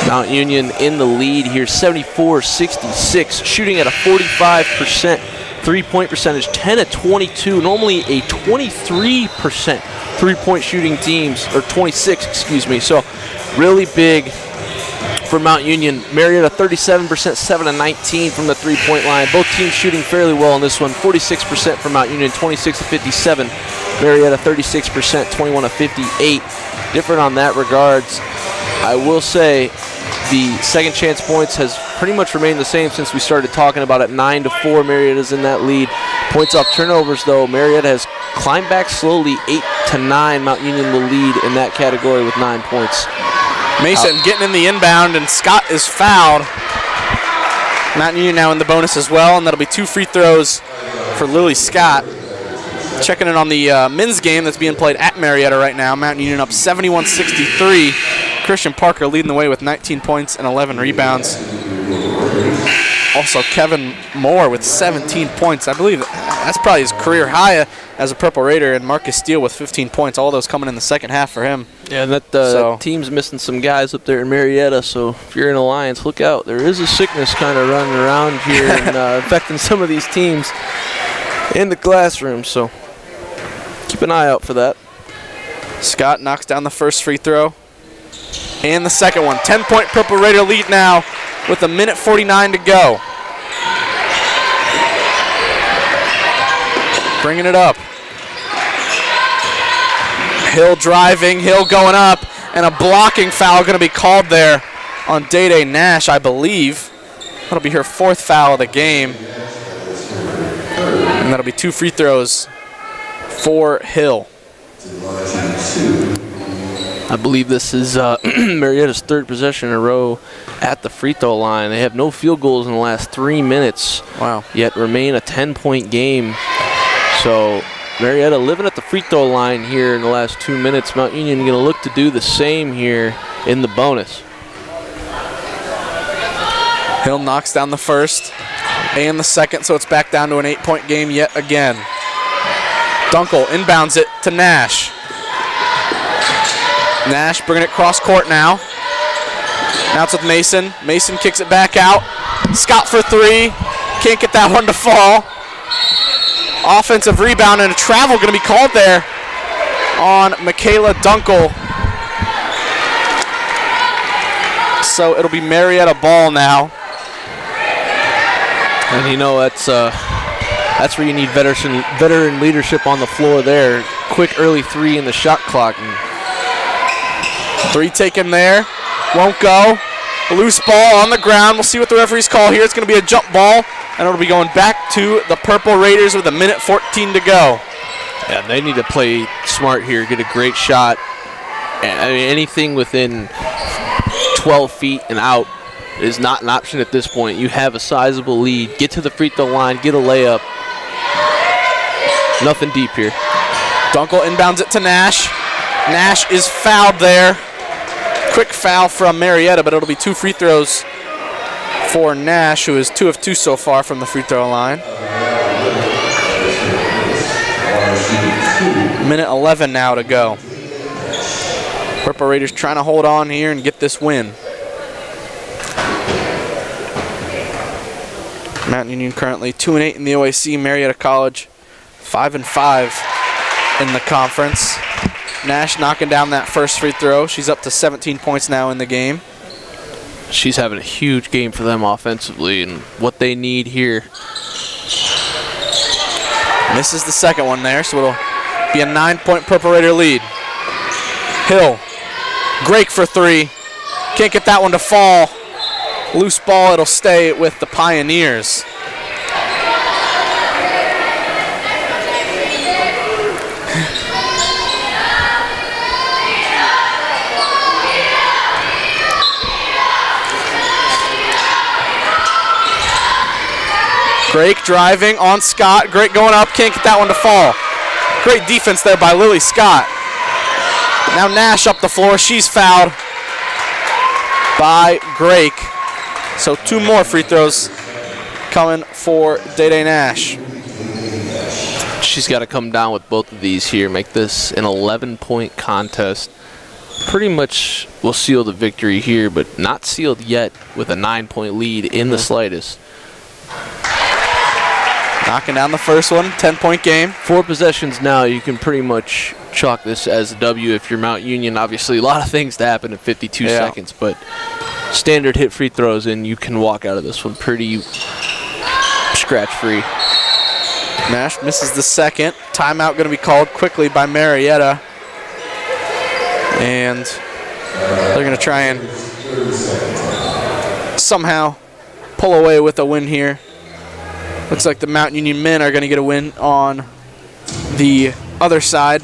Mount Union in the lead here, 74-66, shooting at a 45% three-point percentage, 10 of 22, normally a 23% three-point shooting teams, or 26, excuse me. So really big for Mount Union. Marietta 37%, 7 of 19 from the three-point line. Both teams shooting fairly well in this one. 46% for Mount Union, 26 of 57. Marietta 36%, 21 of 58. Different on that regards. I will say the second chance points has pretty much remained the same since we started talking about it. 9-4, Marietta's in that lead. Points off turnovers, though, Marietta has climbed back slowly, 8-9. Mount Union will lead in that category with 9 points. Mason getting in the inbound, and Scott is fouled. Mount Union now in the bonus as well, and that'll be 2 free throws for Lily Scott. Checking in on the men's game that's being played at Marietta right now. Mount Union up 71-63. Christian Parker leading the way with 19 points and 11 rebounds. Also, Kevin Moore with 17 points. I believe that's probably his career high as a Purple Raider, and Marcus Steele with 15 points. All those coming in the second half for him. Yeah, and that team's missing some guys up there in Marietta, so if you're in Alliance, look out. There is a sickness kind of running around here and affecting some of these teams in the classroom, so keep an eye out for that. Scott knocks down the first free throw. And the second one. 10-point Purple Raider lead now with 1:49 to go. Bringing it up. Hill driving, Hill going up, and a blocking foul going to be called there on Dede Nash, I believe. That'll be her 4th foul of the game. And that'll be 2 free throws for Hill. I believe this is Marietta's 3rd possession in a row at the free throw line. They have no field goals in the last 3 minutes. Wow. Yet remain a 10-point game. So Marietta living at the free throw line here in the last 2 minutes. Mount Union going to look to do the same here in the bonus. Hill knocks down the first. and the second, so it's back down to an 8-point game yet again. Dunkel inbounds it to Nash. Nash bringing it cross court now. Now it's with Mason. Mason kicks it back out. Scott for three. Can't get that one to fall. Offensive rebound and a travel going to be called there on Michaela Dunkel. So it'll be Marietta ball now. And you know, that's where you need veteran leadership on the floor there. Quick early three in the shot clock. Three taken there. Won't go. A loose ball on the ground. We'll see what the referees call here. It's going to be a jump ball, and it'll be going back to the Purple Raiders with 1:14 to go. Yeah, they need to play smart here, get a great shot. I mean, anything within 12 feet and out is not an option at this point. You have a sizable lead. Get to the free throw line, get a layup. Nothing deep here. Dunkel inbounds it to Nash. Nash is fouled there. Quick foul from Marietta, but it'll be 2 free throws for Nash, who is 2 of 2 so far from the free throw line. 1:11 now to go. Purple Raiders trying to hold on here and get this win. Mountain Union currently 2-8 in the OAC. Marietta College 5-5 in the conference. Nash knocking down that first free throw. She's up to 17 points now in the game. She's having a huge game for them offensively, and what they need here. Misses the second one there, so it'll be a 9-point Purple Raider lead. Hill, Grake for three. Can't get that one to fall. Loose ball, it'll stay with the Pioneers. Grake driving on Scott. Grake going up, can't get that one to fall. Great defense there by Lily Scott. Now Nash up the floor. She's fouled by Grake. So 2 more free throws coming for Day Nash. She's got to come down with both of these here, make this an 11-point contest. Pretty much will seal the victory here, but not sealed yet with a 9-point lead in the slightest. Knocking down the first one, 10-point game. 4 possessions now, you can pretty much chalk this as a W if you're Mount Union. Obviously, a lot of things to happen in 52 seconds, but standard hit free throws, and you can walk out of this one pretty scratch-free. Nash misses the second. Timeout going to be called quickly by Marietta. And they're going to try and somehow pull away with a win here. Looks like the Mount Union men are going to get a win on the other side.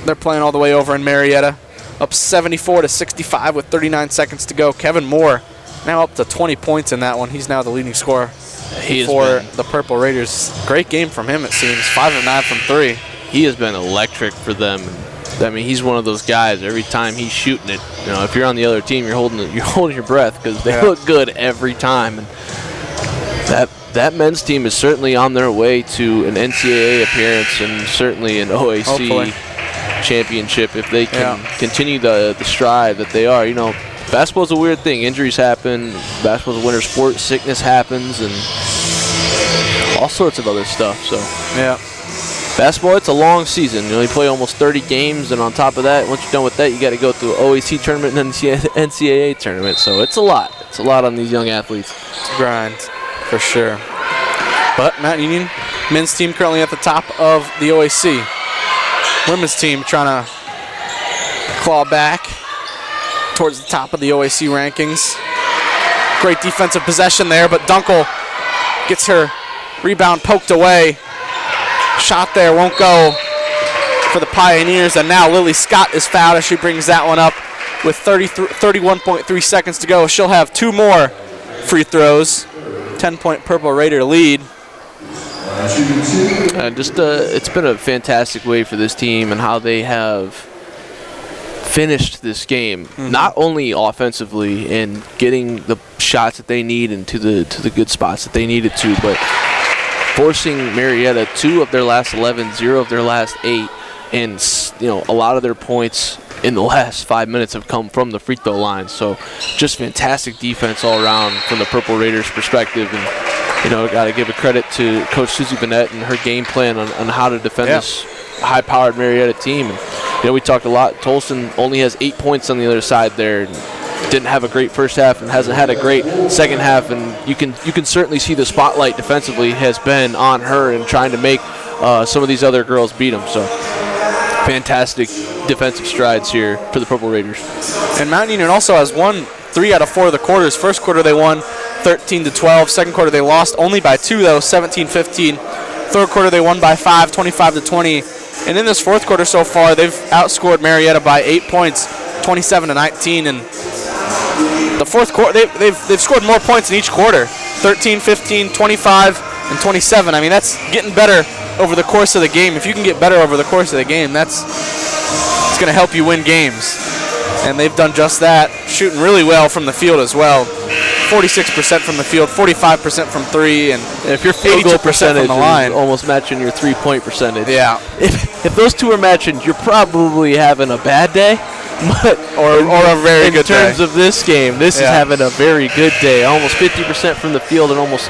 They're playing all the way over in Marietta. Up 74-65 with 39 seconds to go. Kevin Moore now up to 20 points in that one. He's now the leading scorer for the Purple Raiders. Great game from him, it seems. 5 of 9 from 3. He has been electric for them. I mean, he's one of those guys. Every time he's shooting it, you know, if you're on the other team, you're holding your breath because they look good every time. And that men's team is certainly on their way to an NCAA appearance and certainly an OAC Hopefully. championship if they can continue the stride that they are. You know, basketball's a weird thing. Injuries happen. Basketball's a winter sport. Sickness happens and all sorts of other stuff. So yeah, basketball, it's a long season. You only play almost 30 games, and on top of that, once you're done with that, you got to go through an OAC tournament and then NCAA tournament. So it's a lot. It's a lot on these young athletes. It's a grind. For sure. But Mount Union men's team currently at the top of the OAC. Women's team trying to claw back towards the top of the OAC rankings. Great defensive possession there, but Dunkel gets her rebound poked away. Shot there won't go for the Pioneers, and now Lily Scott is fouled as she brings that one up with 31.3 seconds to go. She'll have 2 more free throws. 10-point Purple Raider lead. It's been a fantastic way for this team and how they have finished this game, not only offensively and getting the shots that they need and to the good spots that they needed to, but forcing Marietta 2 of their last 11, 0 of their last 8, and a lot of their points in the last 5 minutes have come from the free throw line. So just fantastic defense all around from the Purple Raiders perspective. And got to give a credit to Coach Susie Bennett and her game plan on how to defend this high-powered Marietta team. And, we talked a lot. Tolson only has 8 points on the other side there. And didn't have a great first half and hasn't had a great second half. And you can certainly see the spotlight defensively has been on her and trying to make some of these other girls beat them. So fantastic defensive strides here for the Purple Raiders. And Mount Union also has won 3 out of 4 of the quarters. First quarter they won 13-12. Second quarter they lost only by 2 though, 17-15. Third quarter they won by 5, 25-20. And in this fourth quarter so far, they've outscored Marietta by 8 points, 27-19. And the fourth quarter, they've scored more points in each quarter, 13, 15, 25, and 27. I mean, that's getting better over the course of the game. If you can get better over the course of the game, it's going to help you win games. And they've done just that, shooting really well from the field as well. 46% from the field, 45% from 3, and if your field goal percentage from the line, is almost matching your 3-point percentage. Yeah. If those two are matching, you're probably having a bad day. But or a very good day. In terms of this game, this is having a very good day. Almost 50% from the field and almost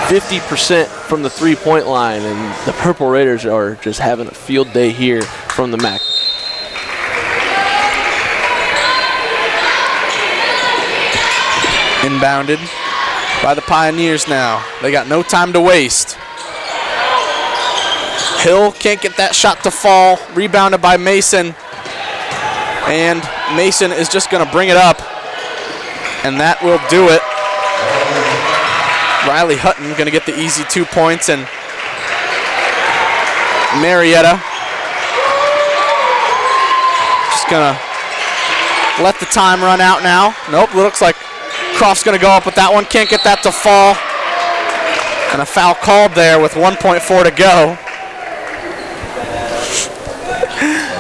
50% from the 3-point line. And the Purple Raiders are just having a field day here from the MAC. Inbounded by the Pioneers now. They got no time to waste. Hill can't get that shot to fall. Rebounded by Mason. And Mason is just going to bring it up. And that will do it. Riley Hutton going to get the easy 2 points. And Marietta just going to let the time run out now. Nope, looks like Croft's going to go up with that one. Can't get that to fall. And a foul called there with 1.4 to go.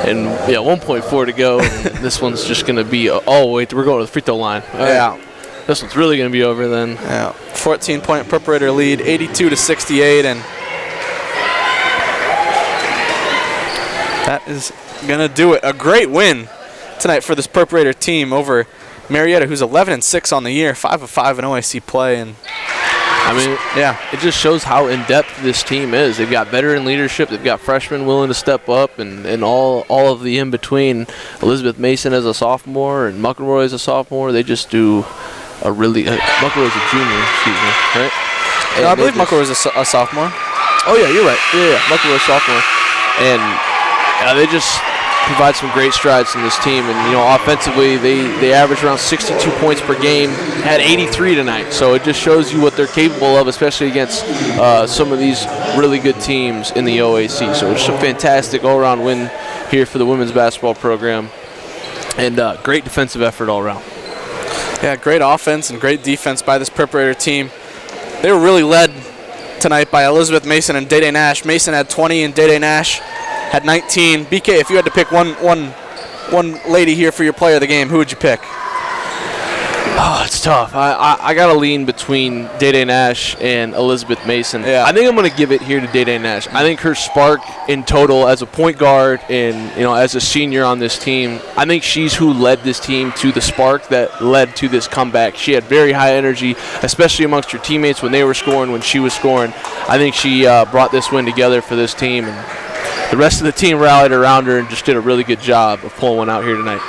And 1.4 to go. And this one's just going to be, we're going to the free throw line. Yeah. This one's really going to be over then. Yeah. 14-point Purple Raider lead, 82-68, and that is going to do it. A great win tonight for this Purple Raider team over Marietta, who's 11-6 on the year, 5 of 5 in OAC play, and it just shows how in-depth this team is. They've got veteran leadership. They've got freshmen willing to step up, and all of the in-between. Elizabeth Mason as a sophomore and Muckenroy as a sophomore. They just do a really Muckenroy's a junior, excuse me, right? No, I believe Muckenroy was a sophomore. Oh, yeah, you're right. Yeah, Muckenroy's sophomore. And they just provide some great strides in this team, and offensively they average around 62 points per game, had 83 tonight, so it just shows you what they're capable of, especially against some of these really good teams in the OAC. So it's a fantastic all-around win here for the women's basketball program, and great defensive effort all around. Yeah, great offense and great defense by this Purple Raider team. They were really led tonight by Elizabeth Mason and Day Nash. Mason had 20 and Day Nash had 19. BK, if you had to pick one lady here for your player of the game, who would you pick? Oh, it's tough. I got to lean between Day Nash and Elizabeth Mason. Yeah. I think I'm going to give it here to Day Nash. I think her spark in total as a point guard and as a senior on this team, I think she's who led this team to the spark that led to this comeback. She had very high energy, especially amongst her teammates when they were scoring, when she was scoring. I think she brought this win together for this team, and the rest of the team rallied around her and just did a really good job of pulling one out here tonight.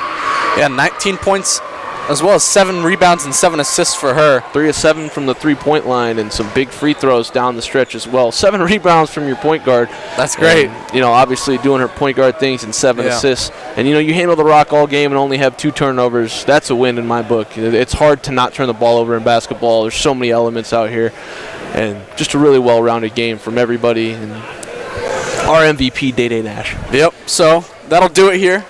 Yeah, 19 points as well as 7 rebounds and 7 assists for her. 3 of 7 from the 3-point line and some big free throws down the stretch as well. 7 rebounds from your point guard. That's great. And, obviously doing her point guard things and 7 assists. And, you handle the rock all game and only have 2 turnovers. That's a win in my book. It's hard to not turn the ball over in basketball. There's so many elements out here. And just a really well-rounded game from everybody. And our MVP, Day Nash. Yep, so that'll do it here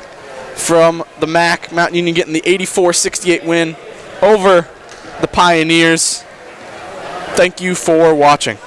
from the MAC. Mountain Union getting the 84-68 win over the Pioneers. Thank you for watching.